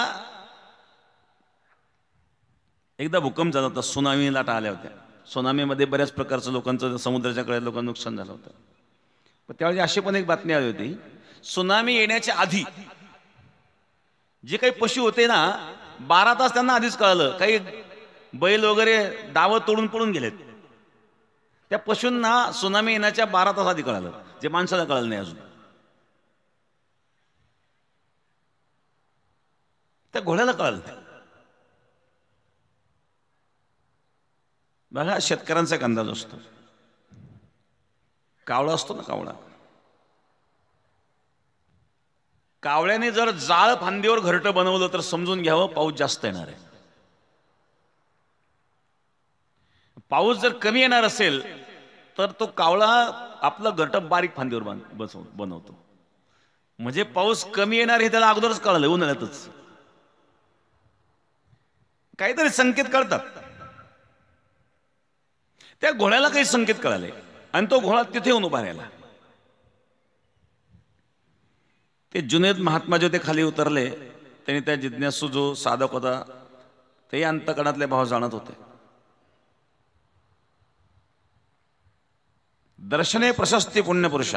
एकदा भूकंप झाला होता, सुनामी लाटा आल्या होत्या. सुनामीमध्ये बऱ्याच प्रकारचं लोकांचं, समुद्राच्या कडे लोकांचं नुकसान झालं होतं. पण त्यावेळी अशी पण एक बातमी आली होती, सुनामी येण्याच्या आधी जे काही पशु होते ना, 12 तास त्यांना आधीच कळलं. काही बैल वगैरे डावं तोडून पडून गेलेत. त्या पशूंना सुनामी येण्याच्या 12 तास आधी कळालं, जे माणसाला कळलं नाही अजून. त्या घोड्याला कळालं. बघा, शेतकऱ्यांचा एक अंदाज असतो. कावळा असतो ना, कावळ्याने जर जाळ फांदीवर घरटं बनवलं तर समजून घ्यावं पाऊस जास्त येणार आहे. पाऊस जर कमी येणार असेल तर तो कावळा आपलं घरटं बारीक फांदीवर बनवतो. म्हणजे पाऊस कमी येणार हे त्याला अगोदरच कळलं, उन्हाळ्यातच काहीतरी संकेत कळतात. त्या घोड्याला काही संकेत कळाले आणि तो घोडा तिथे येऊन उभा राहिला. ते जुनैद महात्मा जे ते खाली उतरले, त्यांनी त्या जिज्ञासू जो साधक होता ते अंतकरणातले भाव जाणत होते. दर्शने प्रशस्ती पुण्यपुरुष.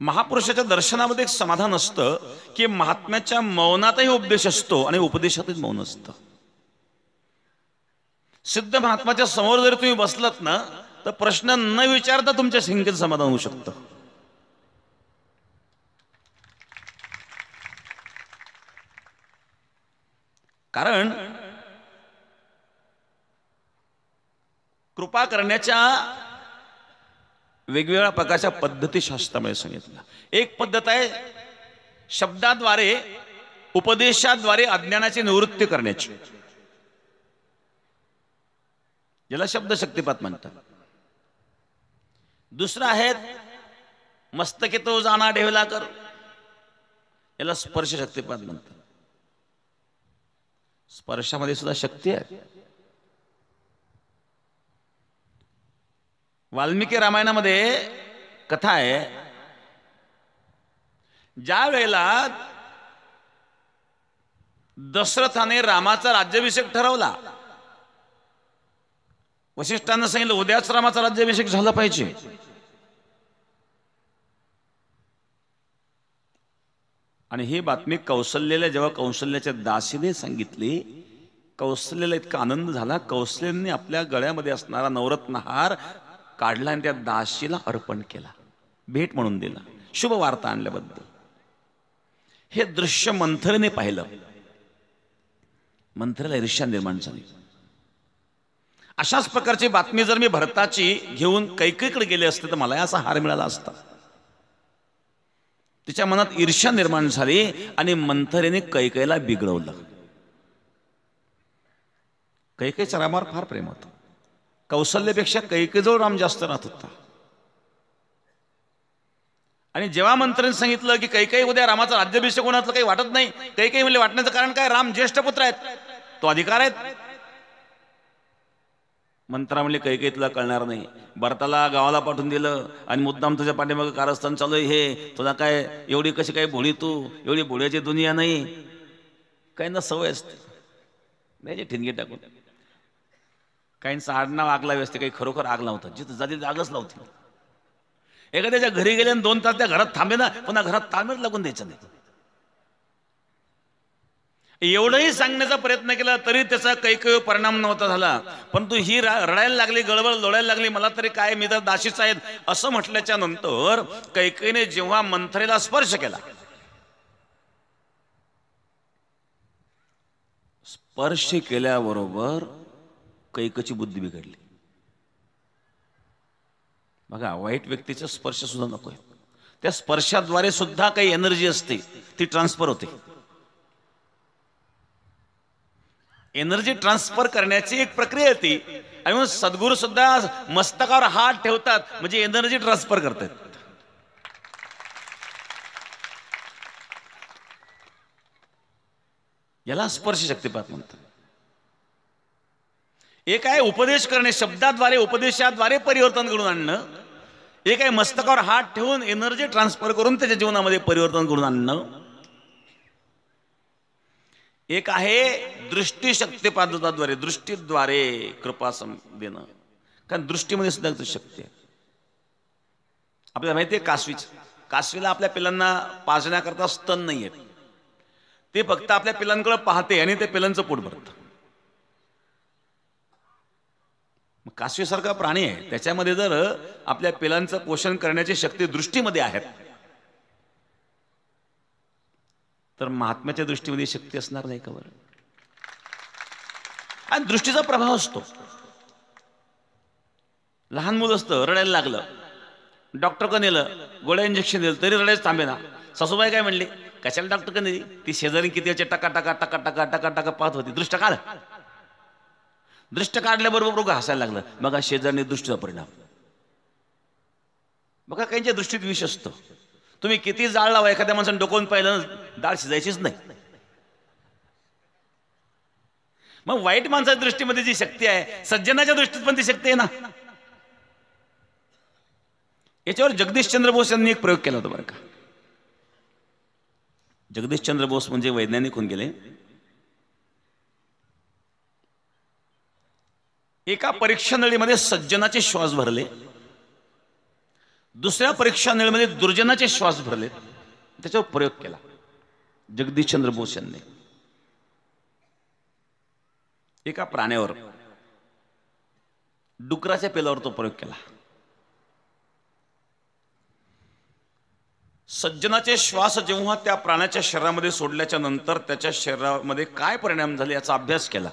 महापुरुषाच्या दर्शनामध्ये एक समाधान असतं की महात्म्याच्या मौनातही उपदेश असतो आणि उपदेशातही मौन असतं. सिद्ध महात्माच्या समोर जर तुम्ही बसलात ना तर प्रश्न न विचारता तुमच्या शंकेत समाधान होऊ शकतं. कारण कृपा करण्याच्या वेगवेगळ्या प्रकारच्या पद्धती शास्त्रामध्ये सांगितल्या. एक पद्धत आहे शब्दाद्वारे, उपदेशाद्वारे अज्ञानाची निवृत्ती करण्याची, ज्याला शब्द शक्तिपात म्हणतात. दुसरं आहे मस्तके तो जाणा ठेवला कर, याला स्पर्श शक्तिपात म्हणतात. स्पर्शामध्ये सुद्धा शक्ती आहे. वाल्मिकी रामायणामध्ये कथा आहे, ज्या वेळेला दशरथाने रामाचा राज्याभिषेक ठरवला, वशिष्ठांना सांगितलं उद्याच रामाचा राज्याभिषेक झाला पाहिजे. आणि ही बातमी कौशल्याला जेव्हा कौशल्याच्या दासीने सांगितली, कौशल्याला इतका आनंद झाला, कौशल्याने आपल्या गळ्यामध्ये असणारा नवरत्न हार काढला आणि त्या दासीला अर्पण केला, भेट म्हणून दिला, शुभ वार्ता आणल्याबद्दल. हे दृश्य मंथरेने पाहिलं. मंथरेला ईर्ष्या निर्माण झाली. अशाच प्रकारची बातमी जर मी भरताची घेऊन कैकेयीकडे गेले असते तर मला असा हार मिळाला असता. तिच्या मनात ईर्ष्या निर्माण झाली आणि मंथरेने कैकेयीला बिघडवलं. कैकेयीच्या रामावर फार प्रेम होतं. कौशल्यापेक्षा कैकेयीजवळ राम जास्त राहत होता. आणि जेव्हा मंत्र्यांनी सांगितलं की कैकेयी उद्या रामाचा राज्याभिषेक होण्याचं काही वाटत नाही, कैकेयी म्हणले वाटण्याचं कारण काय, राम ज्येष्ठ पुत्र आहेत, तो अधिकार आहेत. मंत्रा म्हणले कैकेयी तुला कळणार नाही, भरताला गावाला पाठवून दिलं आणि मुद्दाम तुझ्या पाठीमागे कारस्थान चालू आहे, हे तुला काय एवढी कशी काय भोळी, तू एवढी भोळ्याची दुनिया नाही. काहींना सवय असते नाही ठिणगी टाकून, काहींचा आडनाव आग लावी असते, काही खरोखर आग लावतात, जिथं जाती जागच लावते. एखाद्याच्या घरी गेले आणि 2 तास त्या घरात थांबे ना, पुन्हा घरात ताळमेळ लागून द्यायचं नाही. एवढंही सांगण्याचा प्रयत्न केला तरी त्याचा कैकेयीवर परिणाम नव्हता झाला. परंतु ही रडायला लागली, गळबळ लोळायला लागली, मला तरी काय, मी तर दासीच आहेत असं म्हटल्याच्या नंतर कैकेयीने जेव्हा मंथरेला स्पर्श केला, स्पर्श केल्याबरोबर कैकेयीची बुद्धी बिघडली. बघा, वाईट व्यक्तीचा स्पर्श सुद्धा नकोय. त्या स्पर्शाद्वारे सुद्धा काही एनर्जी असते, ती ट्रान्सफर होते. एनर्जी ट्रान्सफर करण्याची एक प्रक्रिया होती. आणि म्हणून सद्गुरू सुद्धा मस्तकावर हात ठेवतात, म्हणजे एनर्जी ट्रान्सफर करतात. याला स्पर्श शक्तिपात म्हणतात. एक आहे उपदेश करणे, शब्दाद्वारे उपदेशाद्वारे परिवर्तन घडून आणणं. एक आहे मस्तकावर हात ठेवून एनर्जी ट्रान्सफर करून त्याच्या जीवनामध्ये परिवर्तन घडून आणणं. एक आहे दृष्टी शक्तिपाताद्वारे, दृष्टीद्वारे कृपा देणं, कारण दृष्टीमध्ये सुद्धा शक्ती आहे. आपल्याला माहिती आहे कासवीला आपल्या पिलांना पाजण्याकरता स्तन नाही आहेत, ते फक्त आपल्या पिलांकडे पाहते आणि ते पिलांचं पोट भरतं. कासवीसारखा प्राणी आहे, त्याच्यामध्ये जर आपल्या पिलांचं पोषण करण्याची शक्ती दृष्टीमध्ये आहे, तर महात्म्याच्या दृष्टीमध्ये शक्ती असणार नाही का बरं? आणि दृष्टीचा प्रभाव असतो. लहान मुलं असतं, रडायला लागलं, डॉक्टरकडे नेलं, गोळ्या इंजेक्शन दिलं तरी रडायच थांबे ना. सासूबाई काय म्हणली, कशाला डॉक्टरकडे नेली, ती शेजारी किती याचे टका टका टका टका टका टका पाहत होती. दृष्ट काढ, दृष्ट काढल्याबरोबर बघा हसायला लागलं. बघा शेजारने दृष्टीचा परिणाम. बघा काहींच्या दृष्टीत विष असतं. तुम्ही किती जाळ लावा, एखाद्या माणसाने डोकवून पाहिलं डाळ शिजायचीच नाही. मग वाईट माणसाच्या दृष्टीमध्ये जी शक्ती आहे, सज्जनाच्या दृष्टीत पण ती शक्ती आहे ना. याच्यावर जगदीशचंद्र बोस यांनी एक प्रयोग केला होता बरं का. जगदीशचंद्र बोस म्हणजे वैज्ञानिक होऊन गेले. एका परीक्षा नळीमध्ये सज्जनाचे श्वास भरले, दुसऱ्या परीक्षा नळीमध्ये दुर्जनाचे श्वास भरले. त्याच्यावर प्रयोग केला जगदीशचंद्र बोस यांनी. एका प्राण्यावर, डुकराच्या पेलावर तो प्रयोग केला. सज्जनाचे श्वास जेव्हा त्या प्राण्याच्या शरीरामध्ये सोडल्याच्या नंतर त्याच्या शरीरामध्ये काय परिणाम झाले याचा अभ्यास केला.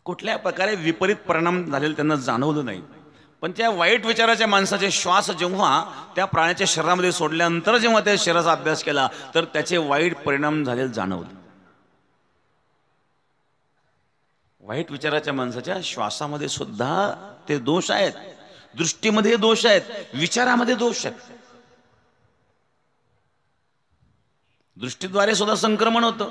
कुठल्या प्रकारे विपरीत परिणाम झालेले त्यांना जाणवलं नाही. पण त्या वाईट विचाराच्या माणसाचे श्वास जेव्हा त्या प्राण्याच्या शरीरामध्ये सोडल्यानंतर जेव्हा त्या शरीराचा अभ्यास केला तर त्याचे वाईट परिणाम झालेले जाणवले. वाईट विचाराच्या माणसाच्या श्वासामध्ये सुद्धा ते दोष आहेत, दृष्टीमध्ये दोष आहेत, विचारामध्ये दोष आहेत. दृष्टीद्वारे सुद्धा संक्रमण होतं,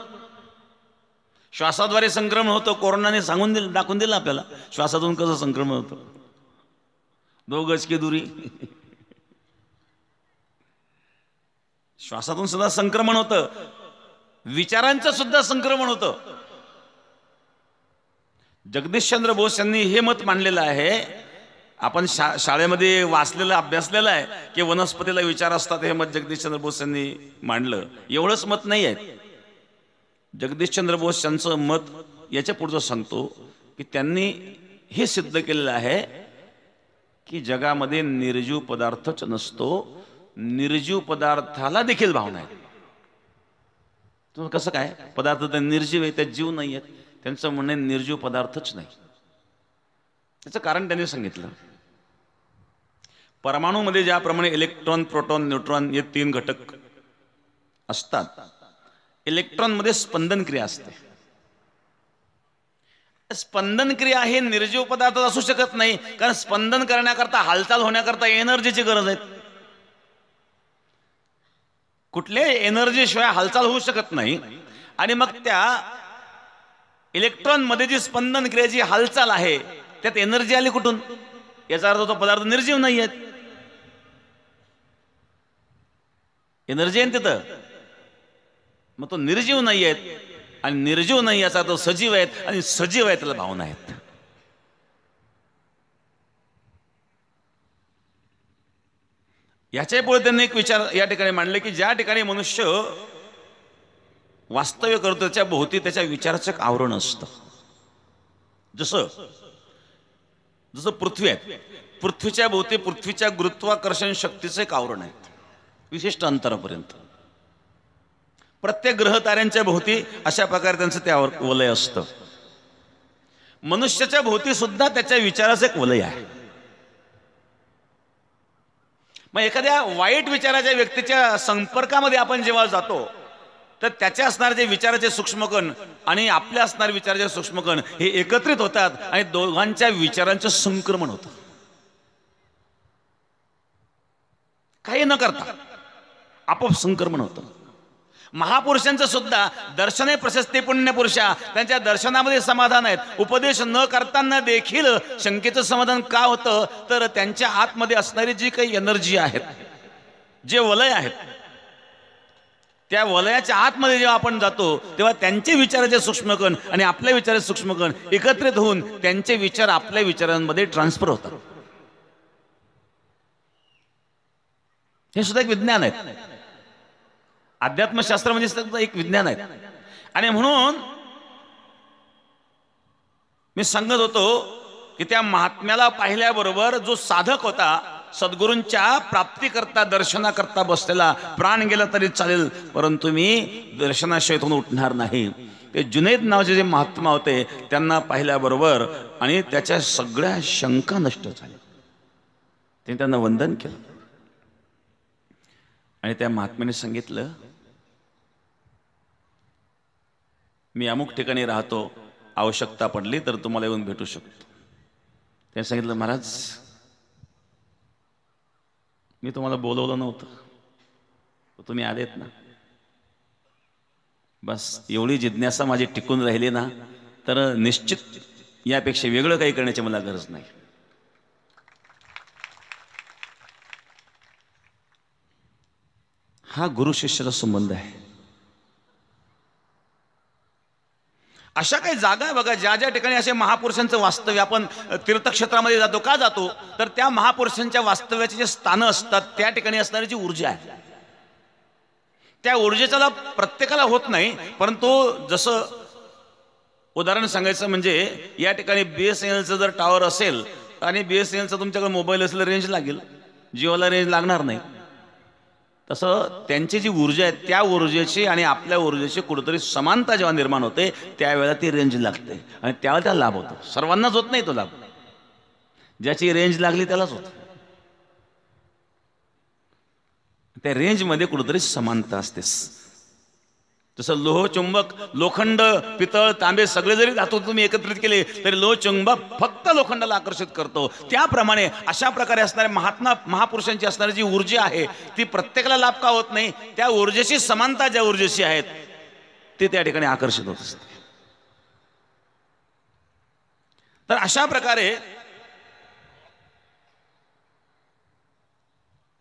श्वासाद्वारे संक्रमण होतं. कोरोनाने दाखवून दिलं आपल्याला श्वासातून कसं संक्रमण होतं. 2 गज की दुरी. श्वासातून सुद्धा संक्रमण होतं, विचारांचं सुद्धा संक्रमण होतं. जगदीशचंद्र बोस यांनी हे मत मांडलेलं आहे, आपण शाळेमध्ये वाचलेलं अभ्यासलेलं आहे की वनस्पतीला विचार असतात. हे मत जगदीशचंद्र बोस यांनी मांडलं. एवढंच मत नाही आहे. जगदीशचंद्र बोस यांचं मत याच्या पुढचं सांगतो की त्यांनी हे सिद्ध केलेलं आहे की जगामध्ये निर्जीव पदार्थच नसतो, निर्जीव पदार्थाला देखील भावना आहे. कसं काय? पदार्थ तर निर्जीव आहे, त्यात जीव नाही आहेत. त्यांचं म्हणणे निर्जीव पदार्थच नाही. त्याचं कारण त्यांनी सांगितलं. परमाणूमध्ये ज्याप्रमाणे इलेक्ट्रॉन, प्रोटॉन, न्यूट्रॉन हे 3 घटक असतात, इलेक्ट्रॉनमध्ये स्पंदन क्रिया असते. स्पंदन क्रिया हे निर्जीव पदार्थ असू शकत नाही, कारण स्पंदन करण्याकरता, हालचाल होण्याकरता एनर्जीची गरज आहे. कुठल्याही एनर्जी शिवाय हालचाल होऊ शकत नाही. आणि मग त्या इलेक्ट्रॉन मध्ये जी स्पंदन क्रियेची हालचाल आहे त्यात एनर्जी आली कुठून? याचा अर्थ तो पदार्थ निर्जीव नाही आहे. एनर्जी आहे तिथं, मग तो निर्जीव नाही आहे. आणि निर्जीव नाही याचा अर्थ सजीव आहेत, आणि सजीव आहे त्याला भावना आहेत. याच्या पुढे त्यांनी एक विचार या ठिकाणी मांडले की ज्या ठिकाणी मनुष्य वास्तव्य करतो त्याच्या भोवती त्याच्या विचाराचं एक आवरण असतं. जसं पृथ्वी आहे, पृथ्वीच्या भोवती पृथ्वीच्या गुरुत्वाकर्षण शक्तीचं एक आवरण आहे विशिष्ट अंतरापर्यंत. प्रत्येक ग्रह ताऱ्यांच्या भोवती अशा प्रकारे त्यांचं ते वलय असतं. मनुष्याच्या भोवती सुद्धा त्याच्या विचाराचं एक वलय आहे. मग एखाद्या वाईट विचाराच्या व्यक्तीच्या संपर्कामध्ये आपण जेव्हा जातो तर त्याच्या असणारे विचाराचे सूक्ष्मकण आणि आपल्या असणारे विचाराचे सूक्ष्मकण हे एकत्रित होतात आणि दोघांच्या विचारांचं संक्रमण होतं. काही न करता आपोआप संक्रमण होतं. महापुरुषांचं सुद्धा दर्शने प्रशस्ती पुण्य पुरुषा, त्यांच्या दर्शनामध्ये समाधान आहेत. उपदेश न करताना देखील शंकेचं समाधान का होतं? तर त्यांच्या आतमध्ये असणारी जी काही एनर्जी आहेत, जे वलय आहेत, त्या वलयाच्या आतमध्ये जेव्हा आपण जातो तेव्हा त्यांचे विचाराचे सूक्ष्मकण आणि आपल्या विचाराचे सूक्ष्मकण एकत्रित होऊन त्यांचे विचार आपल्या विचारांमध्ये ट्रान्सफर होतात. हे सुद्धा एक विज्ञान आहे. अध्यात्मशास्त्र म्हणजे सुद्धा एक विज्ञान आहे. आणि म्हणून मी सांगत होतो की त्या महात्म्याला पाहिल्याबरोबर जो साधक होता, सद्गुरूंच्या प्राप्तीकरता दर्शनाकरता बसलेला, प्राण गेला तरी चालेल परंतु मी दर्शनाशिवाय उठणार नाही, ते जुनैद नावाचे जे महात्मा होते त्यांना पाहिल्याबरोबर आणि त्याच्या सगळ्या शंका नष्ट झाल्या. त्यांनी त्यांना वंदन केलं आणि त्या महात्म्याने सांगितलं, मी अमुक ठिकाणी राहतो, आवश्यकता पडली तर तुम्हाला येऊन भेटू शकतो. त्यांनी सांगितलं, महाराज मी तुम्हाला बोलवलं नव्हतं, तुम्ही आलेत ना, बस एवढी जिज्ञासा माझी टिकून राहिली ना तर निश्चित यापेक्षा वेगळं काही करण्याची मला गरज नाही. हा गुरु शिष्याचा संबंध आहे. अशा काही जागा आहे बघा, ज्या ज्या ठिकाणी असे महापुरुषांचं वास्तव्य, आपण तीर्थक्षेत्रामध्ये जातो, का जातो तर त्या महापुरुषांच्या वास्तव्याचे जे स्थानं असतात त्या ठिकाणी असणारी जी ऊर्जा आहे, त्या ऊर्जेचा लाभ प्रत्येकाला होत नाही. परंतु जसं उदाहरण सांगायचं म्हणजे या ठिकाणी BSNLचं जर टावर असेल आणि BSNLचा तुमच्याकडे मोबाईल असेल रेंज लागेल, जिओला रेंज लागणार नाही. तसं त्यांची जी ऊर्जा आहे त्या ऊर्जेची आणि आपल्या ऊर्जेची कुठेतरी समानता जेव्हा निर्माण होते त्यावेळेला ती रेंज लागते आणि त्यावेळेला त्याला लाभ होतो. सर्वांनाच होत नाही तो लाभ, ज्याची रेंज लागली त्यालाच होतो. त्या रेंजमध्ये कुठेतरी समानता असतेस. जसं लोह चुंबक, लोखंड, पितळ, तांबे सगळे जरी धातू तुम्ही एकत्रित केले तरी लोह चुंबक फक्त लोखंडाला आकर्षित करतो. त्याप्रमाणे अशा प्रकारे असणाऱ्या महापुरुषांची असणारी जी ऊर्जा आहे ती प्रत्येकाला लाभ का होत नाही, त्या ऊर्जेशी समानता ज्या ऊर्जेशी आहेत ते त्या ठिकाणी आकर्षित होत असते. तर अशा प्रकारे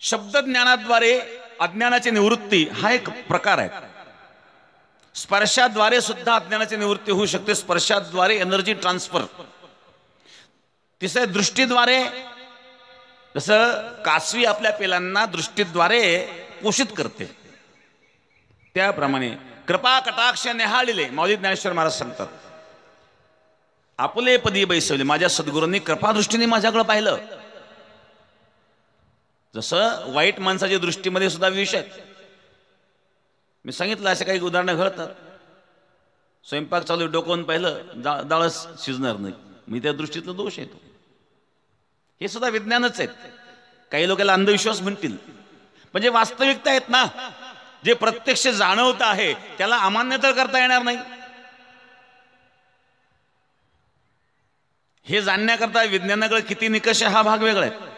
शब्द ज्ञानाद्वारे अज्ञानाची निवृत्ती हा एक प्रकार आहे. स्पर्शाद्वारे सुद्धा अज्ञानाची निवृत्ती होऊ शकते. स्पर्शाद्वारे एनर्जी ट्रान्सफर. तिसरे दृष्टीद्वारे, जसं कासवी आपल्या पेलांना दृष्टीद्वारे पोषित करते त्याप्रमाणे कृपा कटाक्ष नेहाळिले माऊली ज्ञानेश्वर महाराज सांगतात, आपले पदी बैसवले. माझ्या सद्गुरूंनी कृपादृष्टीने माझ्याकडे पाहिलं. जसं वाईट माणसाच्या दृष्टीमध्ये सुद्धा विष आहेत. मी सांगितलं असे काही उदाहरणं घडतात. स्वयंपाक चालू डोकवून पाहिलं डाळच शिजणार नाही, मी त्या दृष्टीतला दोष येतो. हे सुद्धा विज्ञानच आहेत. काही लोकांना अंधविश्वास म्हणतील, म्हणजे वास्तविकता आहेत ना, जे प्रत्यक्ष जाणवत आहे त्याला अमान्य तर करता येणार नाही. हे जाणण्याकरता विज्ञानाकडे किती निकष हा भाग वेगळा आहे.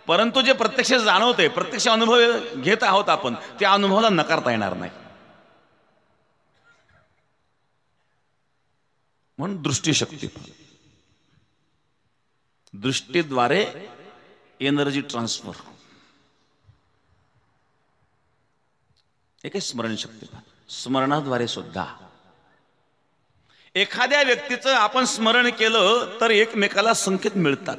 परंतु जे प्रत्यक्ष जाणवते, प्रत्यक्ष अनुभव घेत आहोत आपण, त्या अनुभवाला नकारता येणार नाही. म्हणून दृष्टीशक्ती, दृष्टीद्वारे एनर्जी ट्रान्सफर. एक आहे स्मरणशक्ती. स्मरणाद्वारे सुद्धा एखाद्या व्यक्तीचं आपण स्मरण केलं तर एकमेकाला संकेत मिळतात.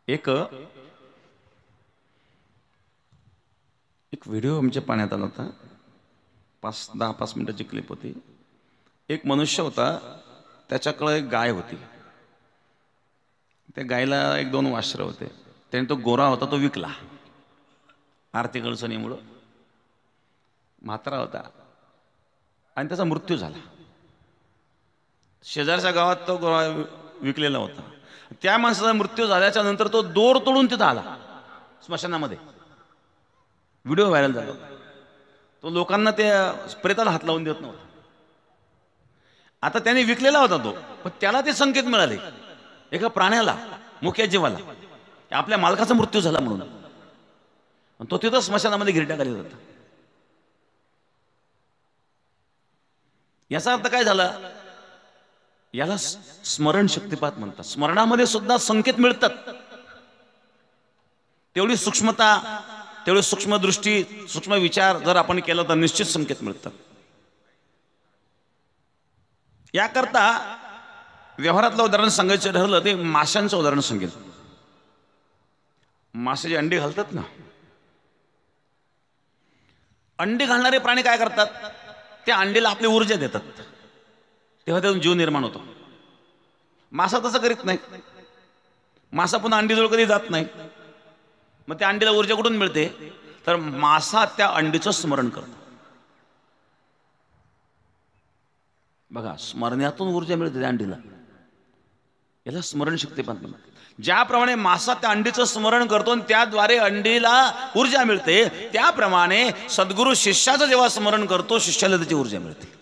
एक व्हिडिओ आमच्या पाण्यात आला होता. 10-5 मिनिटाची क्लिप होती. एक मनुष्य होता, त्याच्याकडे एक गाय होती. त्या गायला 1-2 वासरं होते. त्याने तो गोरा होता, तो विकला आर्थिक अडचणीमुळं. म्हातारा होता आणि त्याचा मृत्यू झाला. शेजारच्या गावात तो गोरा विकलेला होता. त्या माणसाचा मृत्यू झाल्याच्या नंतर तो दोर तोडून तिथं आला स्मशानामध्ये. व्हिडिओ व्हायरल झाला. तो लोकांना त्या प्रेताला हात लावून देत नव्हता. आता त्याने विकलेला होता तो, पण त्याला ते संकेत मिळाले एका प्राण्याला, मुख्य जीवाला, आपल्या मालकाचा मृत्यू झाला म्हणून. तो तिथं स्मशानामध्ये गिरट्या घालीत होता. याचा अर्थ काय झाला? याला स्मरण शक्तिपात म्हणतात. स्मरणामध्ये सुद्धा संकेत मिळतात. तेवढी सूक्ष्मता, तेवढी सूक्ष्म दृष्टी, सूक्ष्म विचार जर आपण केला तर निश्चित संकेत मिळतात. याकरता व्यवहारातलं उदाहरण सांगायचं ठरलं ते माशांचं उदाहरण सांगेल. मासे जे अंडी घालतात ना, अंडी घालणारे प्राणी काय करतात? त्या अंडीला आपली ऊर्जा देतात, तेव्हा त्यातून जीव निर्माण होतो. मासा तसं करीत नाही. मासा पुन्हा अंडीजवळ कधी जात नाही. मग त्या अंडीला ऊर्जा कुठून मिळते? तर मासा त्या अंडीचं स्मरण करतो. बघा, स्मरणातून ऊर्जा मिळते त्या अंडीला. याला स्मरण शक्तिपात म्हणतात. ज्याप्रमाणे मासा त्या अंडीचं स्मरण करतो आणि त्याद्वारे अंडीला ऊर्जा मिळते, त्याप्रमाणे सद्गुरू शिष्याचं जेव्हा स्मरण करतो, शिष्याला त्याची ऊर्जा मिळते.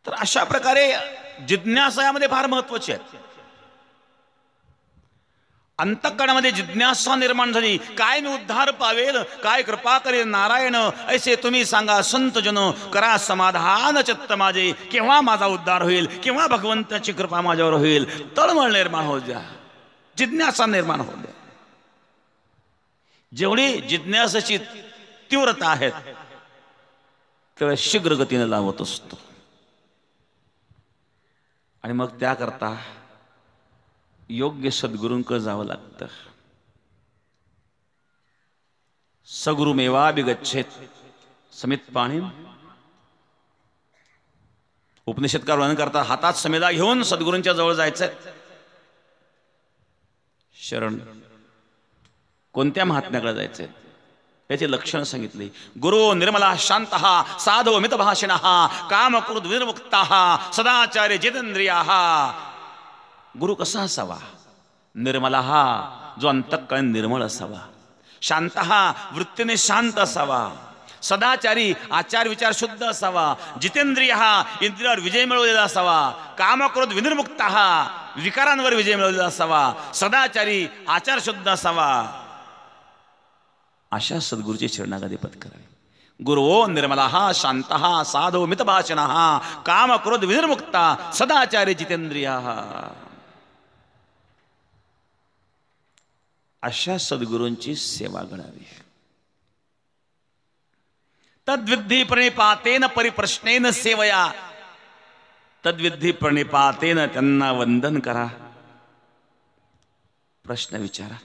तर अशा प्रकारे जिज्ञासा यामध्ये फार महत्वाची आहे. अंतःकरणामध्ये जिज्ञासा निर्माण झाली. काय मी उद्धार पावेल, काय कृपा करेल नारायण, ऐसे तुम्ही सांगा संत जन, करा समाधान चित्त माझे. केव्हा माझा उद्धार होईल, केव्हा भगवंताची कृपा माझ्यावर होईल. तळमळ निर्माण होऊ द्या, जिज्ञासा निर्माण होऊ द्या. जेवढी जिज्ञासाची तीव्रता आहे तेवढ्या शीघ्र गतीने लावत असतो. आणि मग त्याकरता योग्य सद्गुरूंकडे जावं लागतं. सगुरुमेवाभिगच्छेत समित पाणी. उपनिषदकार वर्णन करता हातात समेदा घेऊन सद्गुरूंच्या जवळ जायचंय. शरण कोणत्या महात्म्याकडे जायचंय? याचे लक्षण सांगितले. गुरु निर्मला शांत साधो मितभाषिण काम क्रोध विनिर्मुक्त सदाचार्य जितेंद्रिया. गुरु कसा असावा? निर्मला जो अंतःकरण निर्मळ असावा, शांत वृत्तीने शांत असावा, सदाचारी आचार विचार शुद्ध असावा, जितेंद्रिय इंद्रियावर विजय मिळवलेला असावा, काम क्रोध विनिर्मुक्त विकारांवर विजय मिळवलेला असावा, सदाचारी आचार शुद्ध असावा. अशा सद्गुरूची शरणागती पत्करावी. गुरु निर्मला शांत साधो मितभाषिण काम क्रोध विनिर्मुक्त सदाचार्य जितेंद्रिय. अशा सद्गुरूंची सेवा घडावी. तद्विद्धी प्रणिपातेन परिप्रश्नेन सेवया. तद्विद्धी प्रणिपातेन त्यांना वंदन करा, प्रश्न विचारा.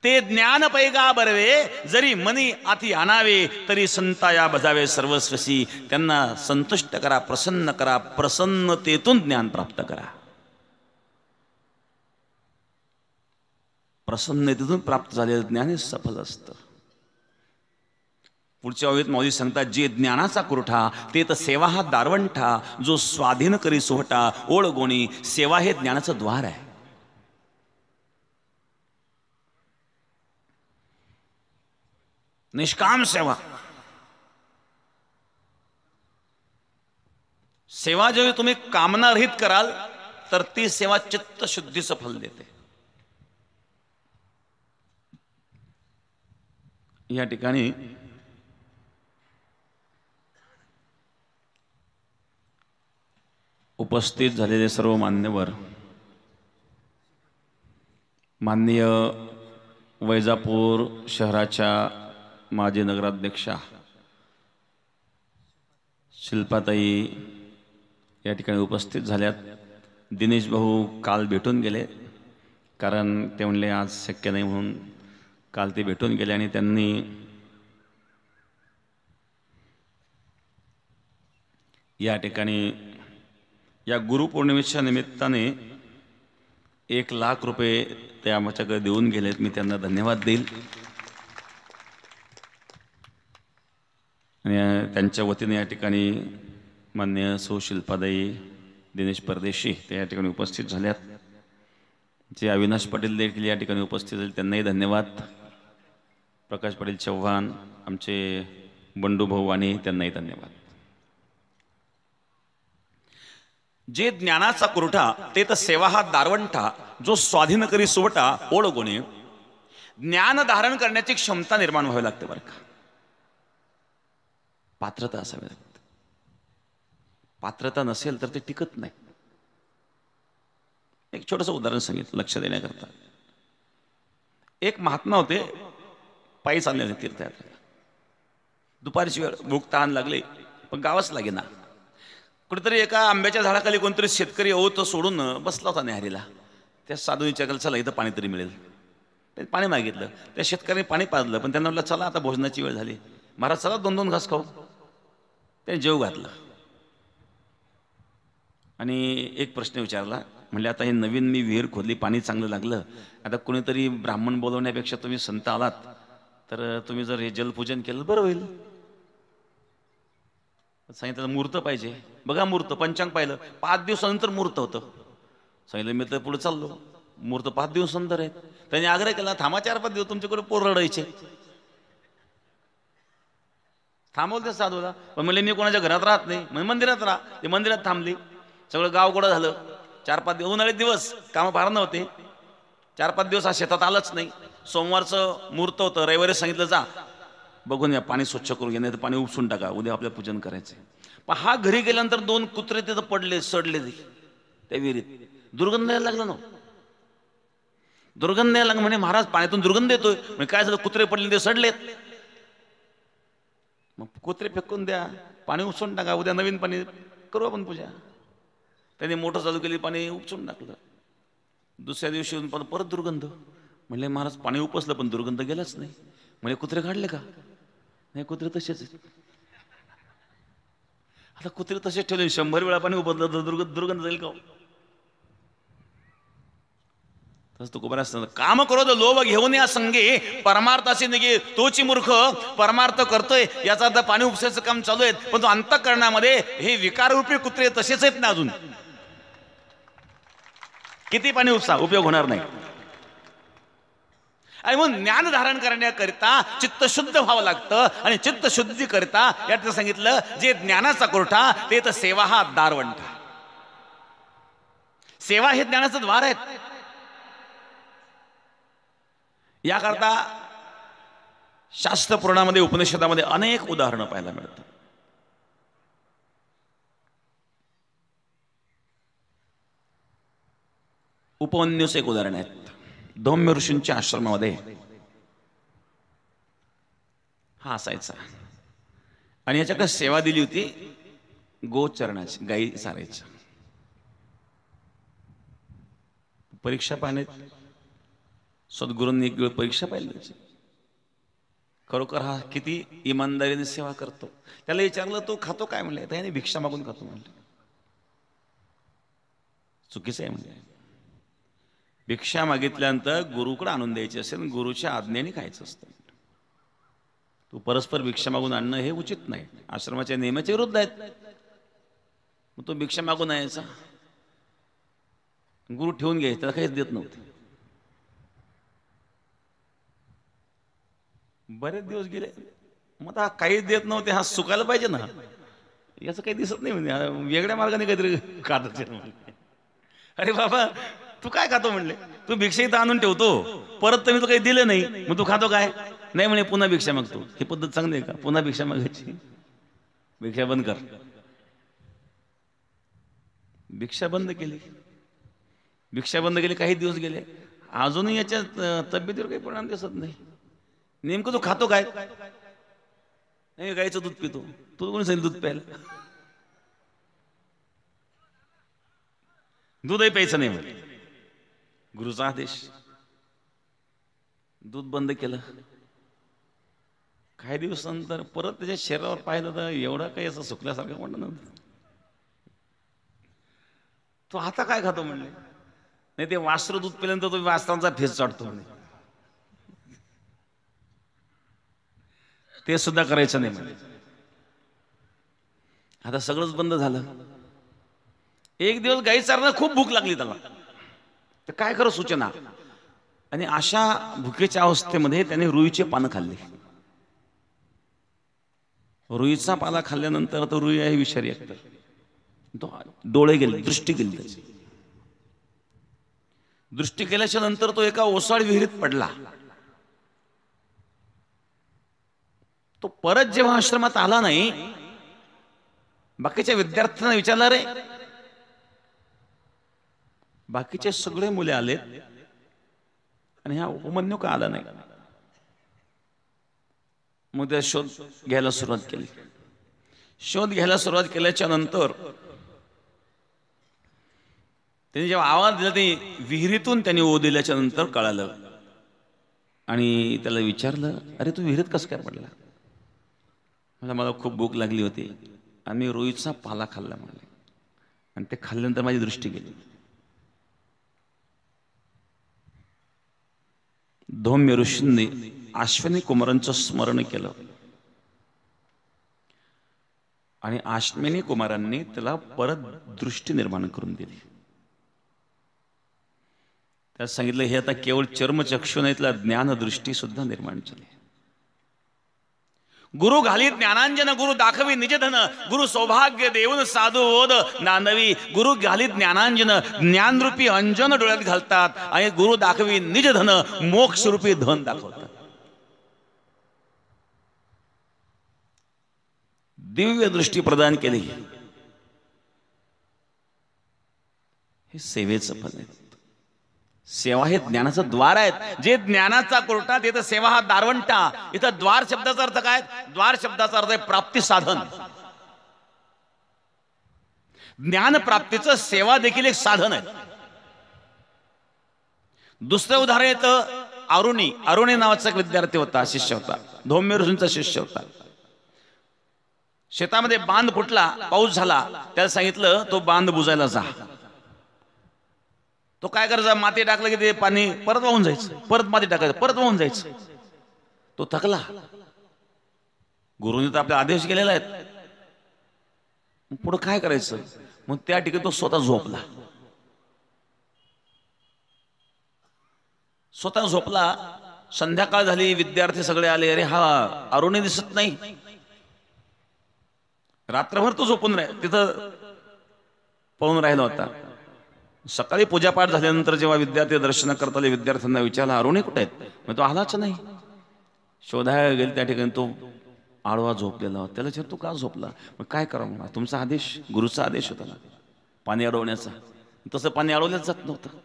ते ज्ञान पैगा बरवे जरी मनी आती आणावे तरी संताया बजावे सर्वस्वसी. त्यांना संतुष्ट करा, प्रसन्न करा, प्रसन्नतेतून ज्ञान प्राप्त करा. प्रसन्नतेतून प्राप्त झालेलं ज्ञान हे सफल असतं. पुढच्या ओळीत माऊली सांगतात, जे ज्ञानाचा कुरठा ते तर सेवा हा दारवंठा, जो स्वाधीन करी सोहटा ओळ गोणी. सेवा हे ज्ञानाचं द्वार आहे. निष्काम सेवा, सेवा जेव्हा तुम्ही कामनारहित कराल तर ती सेवा चित्त शुद्धीचं फल देते. या ठिकाणी उपस्थित झालेले सर्व मान्यवर, माननीय वैजापूर शहराच्या माजी नगराध्यक्षा शिल्पाताई या ठिकाणी उपस्थित झाल्यात. दिनेश भाऊ काल भेटून गेले, कारण ते म्हणले आज शक्य नाही म्हणून काल ते भेटून गेले. आणि त्यांनी या ठिकाणी या गुरुपौर्णिमेच्या निमित्ताने 1,00,000 रुपये ते आमच्याकडे देऊन गेलेत. मी त्यांना धन्यवाद देईल. आणि त्यांच्या वतीने या ठिकाणी मान्य सौ शिल्पादाई दिनेश परदेशी ते या ठिकाणी उपस्थित झाल्यात. जे अविनाश पाटील देखील या ठिकाणी उपस्थित झाले, त्यांनाही धन्यवाद. प्रकाश पाटील चव्हाण, आमचे बंडू भाऊ वाणी, त्यांनाही धन्यवाद. जे ज्ञानाचा कुरठा ते तर सेवा हा दारवंठा, जो स्वाधीन करी सोवटा ओळ गोणे. ज्ञान धारण करण्याची क्षमता निर्माण व्हावी लागते बरं का. पात्रता असावी लागते. पात्रता नसेल तर ते टिकत नाही. एक छोटंसं उदाहरण सांगितलं लक्ष देण्याकरता. एक महात्मा होते, पायी चालले होते तीर्थयात्रेला. दुपारची वेळ, भूक तहान लागली, पण गावच लागेना. कुठेतरी एका आंब्याच्या झाडाखाली कोणतरी शेतकरी ओत सोडून बसला होता न्याहारीला. त्या साधू विचारलं, चला इथं पाणी तरी मिळेल. ते पाणी मागितलं. त्या शेतकऱ्याने पाणी पाजलं, पण त्यांना म्हटलं चला आता भोजनाची वेळ झाली, महाराज चला 2-2 घास खाऊ. त्याने जेव घातलं आणि एक प्रश्न विचारला. म्हणजे आता हे नवीन मी विहीर खोदली, पाणी चांगलं लागलं, आता कोणीतरी ब्राह्मण बोलवण्यापेक्षा तुम्ही संत आलात तर तुम्ही जर हे जलपूजन केलं बरं होईल. सांगितलं मुहूर्त पाहिजे. बघा मुहूर्त, पंचांग पाहिलं, 5 दिवसानंतर मुहूर्त होतं. सांगितलं मी तर पुढे चाललो, मुहूर्त 5 दिवसानंतर आहेत. त्यांनी आग्रह केला, थांबा 4-5 दिवस, तुमच्याकडे पोर रडायचे. थांबवलं ते साधूला, पण म्हणले मी कोणाच्या घरात राहत नाही, म्हणजे मंदिरात राहा. ते मंदिरात थांबली. सगळं गाव गोळा झालं. 4-5 दिवस, उन्हाळे दिवस, कामं फार नव्हते. 4-5 दिवस हा शेतात आलंच नाही. सोमवारचं मुहूर्त होतं, रविवारी सांगितलं जा बघून या, पाणी स्वच्छ करून घ्या, नाही तर पाणी उपसून टाका, उद्या आपल्या पूजन करायचं. पण हा घरी गेल्यानंतर 2 कुत्रे तिथं पडले, सडले त्या विहिरीत. दुर्गंध यायला लागला ना. दुर्गंध यायला लागला. म्हणे महाराज पाण्यातून दुर्गंध येतोय. म्हणजे काय झालं, कुत्रे पडले ते सडलेत. मग कुत्रे फेकून द्या, पाणी उपसून टाका, उद्या नवीन पाणी करू आपण पूजा. त्याने मोटर चालू केली, पाणी उपसून टाकलं. दुसऱ्या दिवशी येऊन परत दुर्गंध. म्हणले महाराज पाणी उपसलं पण दुर्गंध गेलाच नाही. म्हणजे कुत्रे काढले का? नाही, कुत्रे तसेच. आता कुत्रे तसेच ठेवले, 100 वेळा पाणी उपसलं तर दुर्गंध जाईल का? तुकोबरा काम क्रोध लोभ घेऊन या संगे परमार्थाशी निगे तोची मूर्ख परमार्थ करतोय याचा अर्थ पाणी उपसायचं काम चालू आहे, पण तो अंतःकरणामध्ये हे विकाररूपी कुत्रे तसेच आहेत ना अजून. किती पाणी उपसा उपयोग होणार नाही. आणि म्हणून ज्ञान धारण करण्याकरिता चित्त शुद्ध व्हावं लागतं. आणि चित्त शुद्धी करता यात सांगितलं जे ज्ञानाचा कोरठा ते तर सेवा हा दारवंटा. सेवा हे ज्ञानाचं द्वार आहे. याकरता शास्त्र पुराणामध्ये उपनिषदामध्ये अनेक उदाहरणं पाहायला मिळतात. उपमन्यूचं एक उदाहरण आहे. धौम्य ऋषींच्या आश्रमामध्ये हा असायचा आणि याच्याकडे सेवा दिली होती गोचरणाची, गाई चारायच्या. परीक्षा पाहण्यात सद्गुरूंनी एक वेळ परीक्षा पाहिली, खरोखर हा किती इमानदारीने सेवा करतो. त्याला विचारलं तो खातो काय म्हणले, त्याने भिक्षा मागून खातो म्हणले. चुकीचं आहे म्हणजे. भिक्षा मागितल्यानंतर गुरुकडे आणून द्यायची असेल, गुरुच्या आज्ञेने खायचं असतं. तू परस्पर भिक्षा मागून आणणं हे उचित नाही, आश्रमाच्या नियमाच्या विरुद्ध आहेत. मग तो भिक्षा मागून यायचा, गुरु ठेवून घ्यायचा, त्याला काहीच देत नव्हते. बरेच दिवस गेले, मग आता काहीच देत नव्हते, हा सुकायला पाहिजे ना, याचं काही दिसत नाही म्हणजे वेगळ्या मार्गाने काहीतरी खात असेल. अरे बाबा तू काय खातो म्हणले, तू भिक्षा इथं आणून ठेवतो, परत तर मी तो काही दिलं नाही, मग तू खातो काय. नाही म्हणे पुन्हा भिक्षा मागतो. ही पद्धत चांगली आहे का, पुन्हा भिक्षा मागायची. भिक्षा बंद कर. भिक्षा बंद केली. भिक्षा बंद केली, काही दिवस गेले, अजूनही याच्या तब्येतीवर काही परिणाम दिसत नाही. नेमकं तू खातो काय, नाही गाईचं दूध पितो. तू कोणी सांगितलं दूध प्यायला, दूधही प्यायचं नाही म्हणे, गुरुचा आदेश. दूध बंद केलं. काही दिवसानंतर परत त्याच्या शरीरावर पाहिलं तर एवढा काही असं सुकल्यासारखं म्हणलं नव्हतं. तो आता काय खातो म्हणले, नाही ते वासरू दूध पिल्यानंतर तो वासरांचा फेस चाटतो म्हणे, ते सुद्धा करायचं नाही म्हणे. आता सगळंच बंद झालं. एक दिवस गाई चारणं खूप भूक लागली त्याला, तर काय करू सूचना. आणि अशा भुकेच्या अवस्थेमध्ये त्याने रुईचे पानं खाल्ले. रुईचा पाला खाल्ल्यानंतर तो रुई आहे विषारी एकतर, तो डोळे गेले, दृष्टी गेली त्याची. दृष्टी केल्याच्या नंतर तो एका ओसाड विहिरीत पडला. तो परत जेव्हा आश्रमात आला नाही, बाकीच्या विद्यार्थ्यांना विचारलं, रे बाकीचे सगळे मुले आलेत आणि हा उपमन्यू का आला नाही. मग त्या शोध घ्यायला सुरुवात केली. शोध घ्यायला सुरुवात केल्याच्या नंतर त्यांनी जेव्हा आवाज दिला, ते विहिरीतून त्यांनी ओ दिल्याच्या नंतर कळालं. आणि त्याला विचारलं, अरे तू विहिरीत कसं काय पडला. मला खूप भूक लागली होती आणि मी रुईचा पाला खाल्ला म्हणे, आणि ते खाल्ल्यानंतर माझी दृष्टी गेली. धौम्य ऋषींनी अश्विनी कुमारांचं स्मरण केलं आणि अश्विनी कुमारांनी त्याला परत दृष्टी निर्माण करून दिली. त्यात सांगितलं, हे आता केवळ चर्मचक्षु नाही, त्याला ज्ञानदृष्टी सुद्धा निर्माण झाली. गुरु घाली ज्ञानांजन, गुरु दाखवी निजधन, गुरु सौभाग्य देऊन साधू ओद नानवी. गुरु घाली ज्ञानांजन, ज्ञानरूपी अंजन डोळ्यात घालतात आणि गुरु दाखवी निजधन, मोक्षरूपी धन दाखवतात. दिव्य दृष्टी प्रदान केली. हे सेवेचं फल आहे. सेवा हे ज्ञानाचं द्वार आहे. जे ज्ञानाचा कोर्टा ते तर सेवा हा दारवंटा. इथं द्वार शब्दाचा अर्थ काय, द्वार शब्दाचा अर्थ आहे प्राप्ती साधन. ज्ञान प्राप्तीचं सेवा देखील एक साधन आहे. दुसरं उदाहरण येतं अरुणी. अरुणी नावाचा एक विद्यार्थी होता, शिष्य होता, धौम्य ऋषींचा शिष्य होता. शेतामध्ये बांध फुटला, पाऊस झाला, त्याला सांगितलं तो बांध बुजायला जा. तो काय करायचा, माती टाकलं की ते पाणी परत वाहून जायचं, परत माती टाकायचं, परत वाहून जायचं. तो थकला. गुरुनी तर आपले आदेश केलेले आहेत, पुढे काय करायचं. मग त्या ठिकाणी तो स्वतः झोपला. स्वतः झोपला. संध्याकाळ झाली, विद्यार्थी सगळे आले. अरे हा अरुणी दिसत नाही. रात्रभर तो झोपून तिथं पळून राहिला होता. सकाळी पूजापाठ झाल्यानंतर जेव्हा विद्यार्थी दर्शन करता आले, विद्यार्थ्यांना विचारला अरुणी कुठे आहेत. मग तो आलाच नाही. शोधायला गेले, त्या ठिकाणी तो आडवा झोपलेला होता. त्याला विचार तू का झोपला. मग काय करा म्हणा, तुमचा आदेश, गुरुचा आदेश होता ना पाणी अडवण्याचा. तसं पाणी अडवल्याच जात नव्हतं.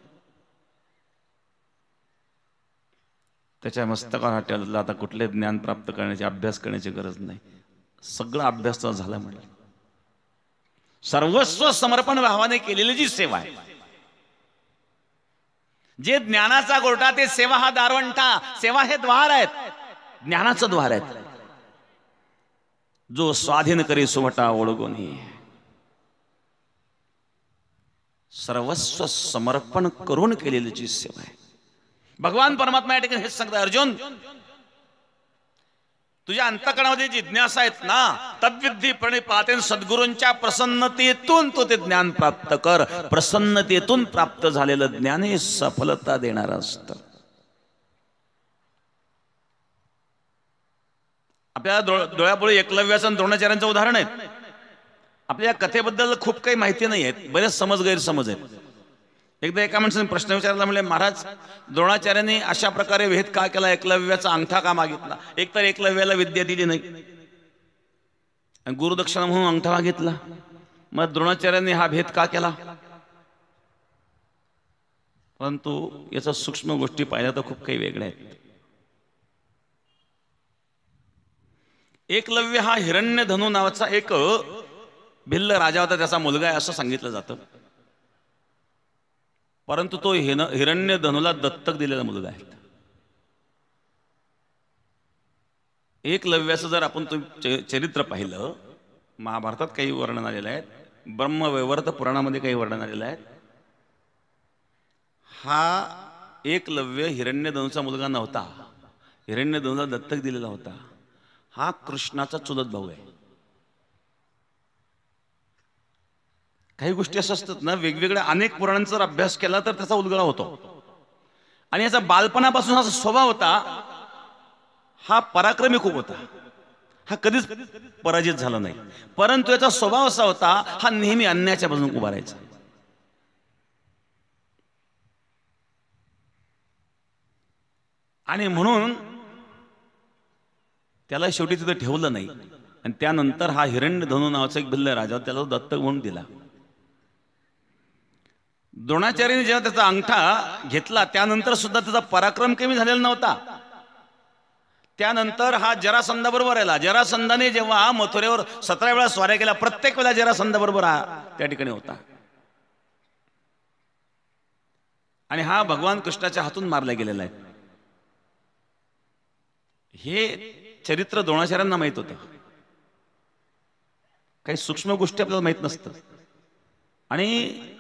त्याच्या मस्तकावर हटवलं, आता कुठले ज्ञान प्राप्त करण्याचे, अभ्यास करण्याची गरज नाही, सगळा अभ्यास तर झाला म्हणलं. सर्वस्व समर्पण भावाने केलेली जी सेवा आहे, जे ज्ञानाचा गोटा, ते सेवा हा दारवंटा. सेवा हे द्वार आहेत, ज्ञानाचं द्वार आहेत. जो स्वाधीन करी सुवटा ओळगोनी, सर्वस्व समर्पण करून केलेली जी सेवा आहे. भगवान परमात्मा या ठिकाणी हेच सांगतात, अर्जुन तुझ्या अंतःकरणामध्ये जिज्ञासा आहेत ना, तद्विद्धी प्रणिपातेन, सद्गुरूंच्या प्रसन्नतेतून तो ते ज्ञान प्राप्त कर. प्रसन्नतेतून प्राप्त झालेलं ज्ञान हे सफलता देणारं असतं. आपल्या डोळ्यापुढे एकलव्याचं आणि द्रोणाचार्यांचं उदाहरण आहे. आपल्या कथेबद्दल खूप काही माहिती नाही आहेत, बरेच समज गैरसमज आहेत. एकदा एका माणसाने प्रश्न विचारला, म्हणजे महाराज द्रोणाचार्यांनी अशा प्रकारे भेद का केला, एकलव्याचा अंगठा का मागितला. एक तर एकलव्याला विद्या दिली नाही, गुरुदक्षिणा म्हणून अंगठा मागितला. मग द्रोणाचार्यांनी हा भेद का केला. परंतु याच्या सूक्ष्म गोष्टी पाहिल्या तर खूप काही वेगळ्या आहेत. एकलव्य हा हिरण्यधनु नावाचा एक भिल्ल राजा होता, त्याचा मुलगा आहे असं सांगितलं जातं. परंतु तो हिरण्यधनुला दत्तक दिलेला मुलगा आहे. एकलव्याचं जर आपण चरित्र पाहिलं, महाभारतात काही वर्णन आलेलं आहे, ब्रह्मवैवर्त पुराणामध्ये काही वर्णन आलेलं आहे. हा एकलव्य हिरण्यधनुचा मुलगा नव्हता, हिरण्यधनुला दत्तक दिलेला होता. हा कृष्णाचा चुलत भाऊ आहे. काही गोष्टी असं असतात ना, वेगवेगळ्या अनेक पुराणांचा अभ्यास केला तर त्याचा उलगडा होतो. आणि याचा बालपणापासून हा स्वभाव होता, हा पराक्रमी खूप होता, हा कधीच पराजित झाला नाही. परंतु याचा स्वभाव असा होता, हा नेहमी अन्यायाच्या बाजूने उभा राहायचा. आणि म्हणून त्याला शेवटी तिथं ठेवलं नाही. आणि त्यानंतर हा हिरण्यधनु नावाचा एक भिल्ल राजा, त्याला दत्तक म्हणून दिला. द्रोणाचार्याने जेव्हा त्याचा अंगठा घेतला, त्यानंतर सुद्धा त्याचा पराक्रम कमी झालेला नव्हता. त्यानंतर हा जरासंधाबरोबर राहिला. जरासंधाने जेव्हा मथुरेवर 17 वेळा स्वाऱ्या केल्या, प्रत्येक वेळा जरासंधाबरोबर त्या ठिकाणी होता. आणि हा भगवान कृष्णाच्या हातून मारला गेलेला आहे. हे चरित्र द्रोणाचार्यांना माहित होतं. काही सूक्ष्म गोष्टी आपल्याला माहित नसतात. आणि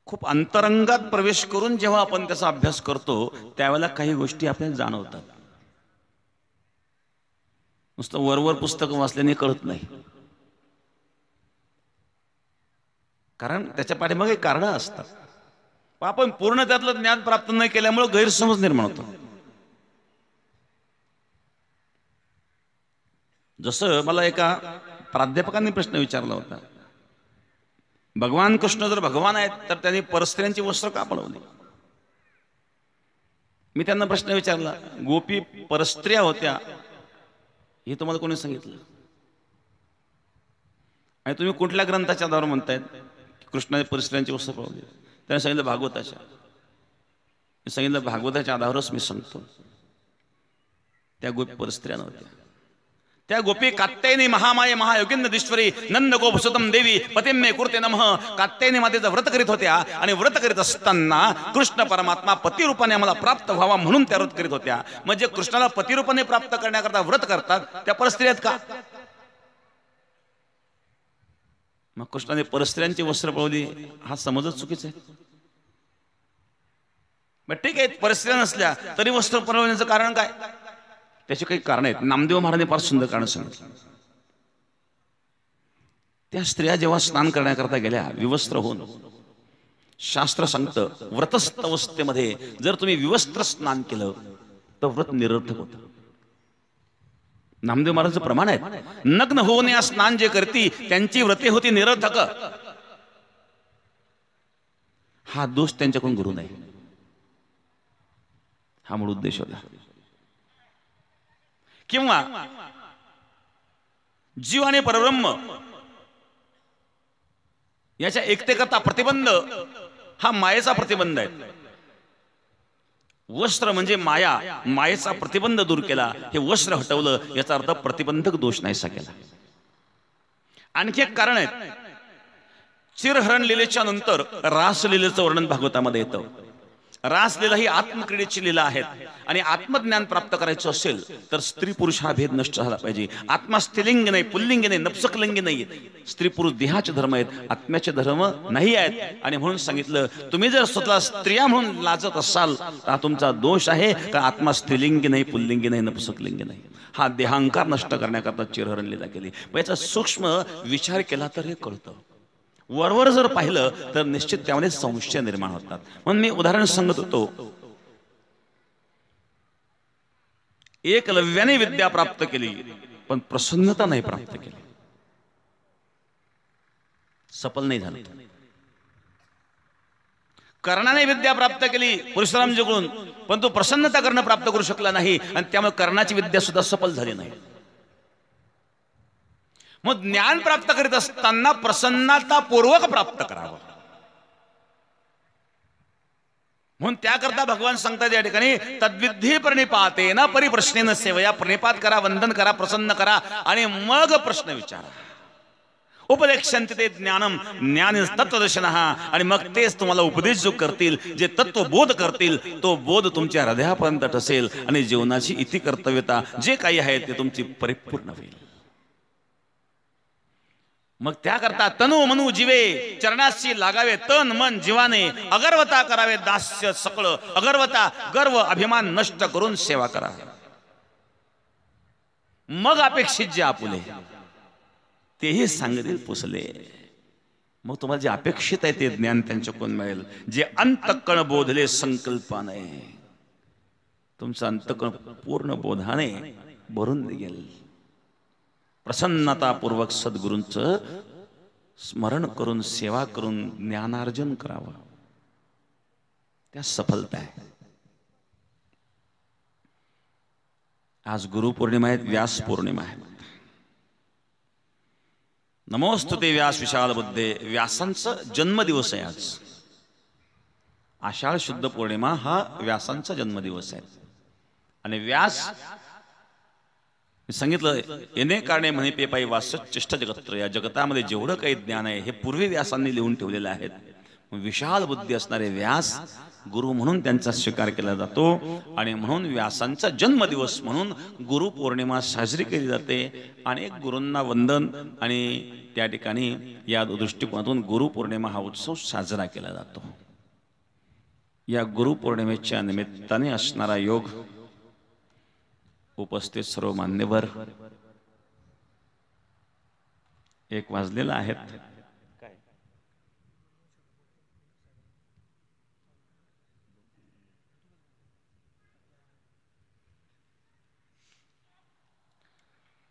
खूप अंतरंगात प्रवेश करून जेव्हा आपण त्याचा अभ्यास करतो, त्यावेळेला काही गोष्टी आपल्याला जाणवतात. नुसतं वरवर पुस्तकं वाचल्याने कळत नाही, कारण त्याच्या पाठीमागे कारणं असतात. आपण पूर्ण त्यातलं ज्ञान प्राप्त न केल्यामुळे गैरसमज निर्माण होतो. जसं मला एका प्राध्यापकांनी प्रश्न विचारला होता, भगवान कृष्ण जर भगवान आहेत तर त्यांनी परस्त्रियांची वस्त्र का बनवली. मी त्यांना प्रश्न विचारला, गोपी परस्त्रिया होत्या हे तुम्हाला कोणी सांगितलं. आणि तुम्ही कुठल्या ग्रंथाच्या आधारावर म्हणतायत कृष्णाने परस्त्रियांची वस्त्र बनवली. त्याने सांगितलं भागवताच्या. मी सांगितलं भागवताच्या आधारावरच मी सांगतो, त्या गोपी परस्त्रिया नव्हत्या. त्या गोपी कात्यायनी महामाये महायोगिंद्रेश्वरी नंद गोपसुतम देवी पतिमे कुर्ते नमः. कात्यायनी मातेचं व्रत करीत होत्या. आणि व्रत करीत असताना कृष्ण परमात्मा पतिरूपाने आम्हाला प्राप्त व्हावा म्हणून त्या व्रत करीत होत्या. म्हणजे कृष्णाला पतिरूपाने प्राप्त करण्याकरता व्रत करतात त्या परस्त्रिया आहेत का. मग कृष्णाने परस्त्रियांची वस्त्र पळवली हा समजच चुकीचा आहे. मग ठीक आहे, परस्त्रिया नसल्या तरी वस्त्र पळवण्याचं कारण काय? त्याचे काही कारण आहेत. नामदेव महाराजांनी फार सुंदर कारण सांगितलं. त्या स्त्रिया जेव्हा स्नान करण्याकरता गेल्या विवस्त्र होऊन, शास्त्र सांगतं व्रतस्थ अवस्थेमध्ये जर तुम्ही विवस्त्र स्नान केलं तर व्रत निरर्थक होतं. नामदेव महाराजांचं प्रमाण आहे, नग्न होऊन या स्नान जे करती त्यांची व्रते होती निरर्थक. हा दोष त्यांच्याकडून घडू नये, हा मूळ उद्देश होता. किंवा जीव आणि परब्रह्म याच्या एकतेकरता प्रतिबंध हा मायेचा प्रतिबंध आहे. वस्त्र म्हणजे माया, मायेचा प्रतिबंध दूर केला, हे वस्त्र हटवलं याचा अर्थ प्रतिबंधक दोष नाहीसा केला. आणखी एक कारण आहे, चिरहरण लीलेच्या नंतर रासलीलेचं वर्णन भागवतामध्ये येतं. रासलीला ही आत्मक्रीडेची लीला आहेत आणि आत्मज्ञान प्राप्त करायचं असेल तर स्त्री पुरुष हा भेद नष्ट झाला पाहिजे. आत्मा स्त्रीलिंग नाही, पुल्लिंग नाही, नपुंसकलिंगी नाही. स्त्री पुरुष देहाचे धर्म आहेत, आत्म्याचे धर्म नाही आहेत. आणि म्हणून सांगितलं, तुम्ही जर स्वतःला स्त्रिया म्हणून लाजत असाल तर हा तुमचा दोष आहे. का आत्मा स्त्रीलिंगी नाही, पुल्लिंगी नाही, नपुंसकलिंगी नाही. हा देहांकार नष्ट करण्याकरता चिरहरण लीला केली. याचा सूक्ष्म विचार केला तर हे कळतं. वरवर जर पाहिलं तर निश्चित त्यामध्ये संशय निर्माण होतात. म्हणून मी उदाहरण सांगत होतो, एकलव्याने विद्या प्राप्त केली पण प्रसन्नता नाही प्राप्त केली, सफल नाही झालं. कर्णाने विद्या प्राप्त केली परशुरामजीकडून, पण तो प्रसन्नता करणं प्राप्त करू शकला नाही आणि त्यामुळे कर्णाची विद्या सुद्धा सफल झाली नाही. मग ज्ञान प्राप्त करीत असताना प्रसन्नतापूर्वक प्राप्त करावं. म्हणून त्याकरता भगवान सांगतात या ठिकाणी, तद्विधी प्रणिपातेन परिप्रश्नेन सेवया. प्रणिपात करा, वंदन करा, प्रसन्न करा आणि मग प्रश्न विचारा. उपदेक्षन्ति ते ज्ञानम, ज्ञान तत्वदर्शनः. आणि मग तेच तुम्हाला उपदेश जो करतील, जे तत्व बोध करतील, तो बोध तुमच्या हृदयापर्यंत ठसेल आणि जीवनाची इति कर्तव्यता जे काही आहे ते तुमची परिपूर्ण होईल. मग त्याकरता तनु मनु जीवे चरणाशी लागावे तन मन जीवाने. अगर्वता करावे दास्य सकळ, अगर्वता गर्व अभिमान नष्ट करून सेवा करा. मग अपेक्षित जे आपुले तेही सांगतील पुसले. मग तुम्हाला जे अपेक्षित आहे ते ज्ञान त्यांच्याकडून मिळेल, जे अंतःकरण बोधले संकल्पाने. तुमचं अंतःकरण पूर्ण बोधाने भरून निघेल. प्रसन्नतापूर्वक सद्गुरूंचं स्मरण करून सेवा करून ज्ञानार्जन करावं, त्या सफलता आहे. आज गुरुपौर्णिमा आहे, व्यास पौर्णिमा आहे. नमोस्तुते व्यास विशाल बुद्धे. व्यासांचा जन्मदिवस आहे आज. आषाढ शुद्ध पौर्णिमा हा व्यासांचा जन्मदिवस आहे. आणि व्यास सांगितलं, येणे कारणे म्हणे पे पायी वासचिष्ट जगत्र. या जगतामध्ये जेवढं काही ज्ञान आहे हे पूर्वी व्यासांनी लिहून ठेवलेलं आहे. विशाल बुद्धी असणारे व्यास गुरु म्हणून त्यांचा स्वीकार केला जातो. आणि म्हणून व्यासांचा जन्मदिवस म्हणून गुरु पौर्णिमा साजरी केली जाते. अनेक गुरूंना वंदन आणि त्या ठिकाणी या दृष्टिकोनातून गुरु पौर्णिमा हा उत्सव साजरा केला जातो. या गुरु पौर्णिमेच्या निमित्ताने असणारा योग उपस्थित सर्व मान्यवर, 1 वाजलेला आहेत.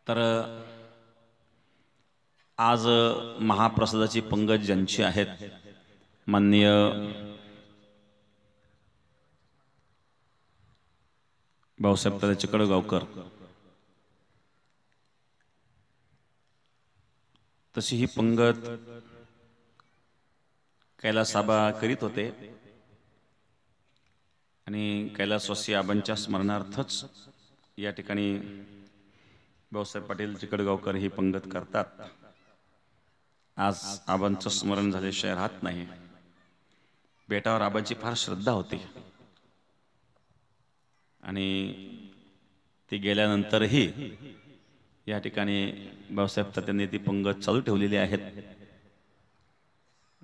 तर आज महाप्रसादाची पंगत ज्यांची आहेत, माननीय भाऊसाहेब तात्या चिकडगावकर, तशी ही पंगत कैलासाबा करीत होते आणि कैलासवासी आबांच्या स्मरणार्थच या ठिकाणी भाऊसाहेब पाटील चिकडगावकर ही पंगत करतात. आज आबांचं स्मरण झाल्याशिवाय राहत नाही. बेटावर आबांची फार श्रद्धा होती आणि ती गेल्यानंतरही या ठिकाणी भाऊसाहेब तात्यांनी ती पंगत चालू ठेवलेली आहेत.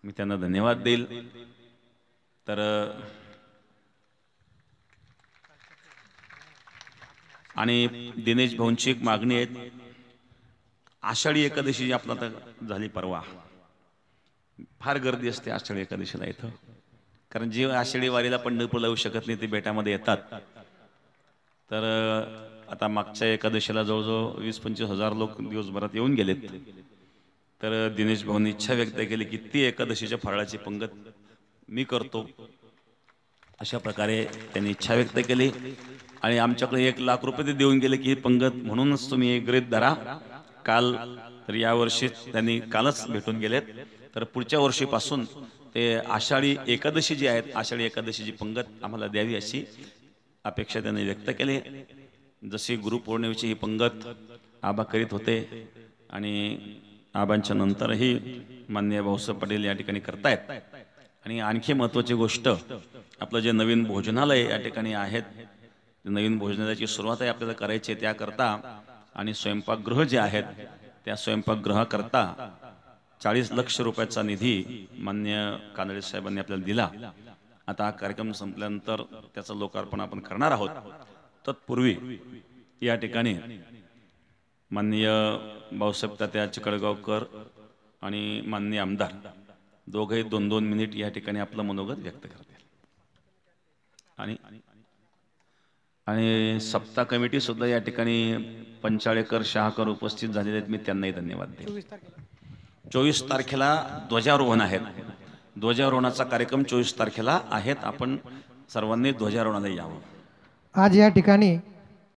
मी त्यांना धन्यवाद देईल. तर आणि दिनेश भाऊंची एक मागणी आहे. आषाढी एकादशी जी आपला आता झाली परवा, फार गर्दी असते आषाढी एकादशीला इथं. कारण जे आषाढी वारीला पंढरपूरला येऊ शकत नाही ते बेटामध्ये येतात. तर आता मागच्या एकादशीला जवळजवळ 20-25 हजार लोक दिवसभरात येऊन गेलेत. तर दिनेश भाऊंनी इच्छा व्यक्त केली की ती एकादशीच्या फराळाची पंगत मी करतो, अशा प्रकारे त्यांनी इच्छा व्यक्त केली. आणि आमच्याकडे 1 लाख रुपये ते देऊन गेले की ही पंगत म्हणूनच तुम्ही गृहीत धरा. काल तर यावर्षी त्यांनी कालच भेटून गेलेत. तर पुढच्या वर्षीपासून ते आषाढी एकादशी जी आहेत, आषाढी एकादशीची पंगत आम्हाला द्यावी अशी अपेक्षा त्यांनी व्यक्त केली. जशी गुरुपौर्णिमेची ही पंगत आबा करीत होते आणि आबांच्या नंतरही माननीय भाऊसाहेब पटेल या ठिकाणी करतायत. आणि आणखी महत्त्वाची गोष्ट, आपलं जे नवीन भोजनालय या ठिकाणी आहेत, नवीन भोजनालयाची सुरुवात आहे आपल्याला करायची आहे. त्याकरता आणि स्वयंपाकगृह जे आहेत त्या स्वयंपाकगृहाकरता 40 लाख रुपयाचा निधी माननीय कानडे साहेबांनी आपल्याला दिला. आता हा कार्यक्रम संपल्यानंतर त्याचं लोकार्पण आपण करणार आहोत. तत्पूर्वी या ठिकाणी माननीय भाऊसाहेब तात्या चिकडगावकर आणि माननीय आमदार दोघेही 2-2 मिनिट या ठिकाणी आपलं मनोगत व्यक्त करतील. आणि सप्ताह कमिटी सुद्धा या ठिकाणी पंचाळेकर शहाकर उपस्थित झालेले आहेत. मी त्यांनाही धन्यवाद देतो. 24 तारखेला ध्वजारोहण आहेत. ध्वजारोहणाचा कार्यक्रम 24 तारखेला आहेत. आपण सर्वांनी ध्वजारोहणाला यावं. आज या ठिकाणी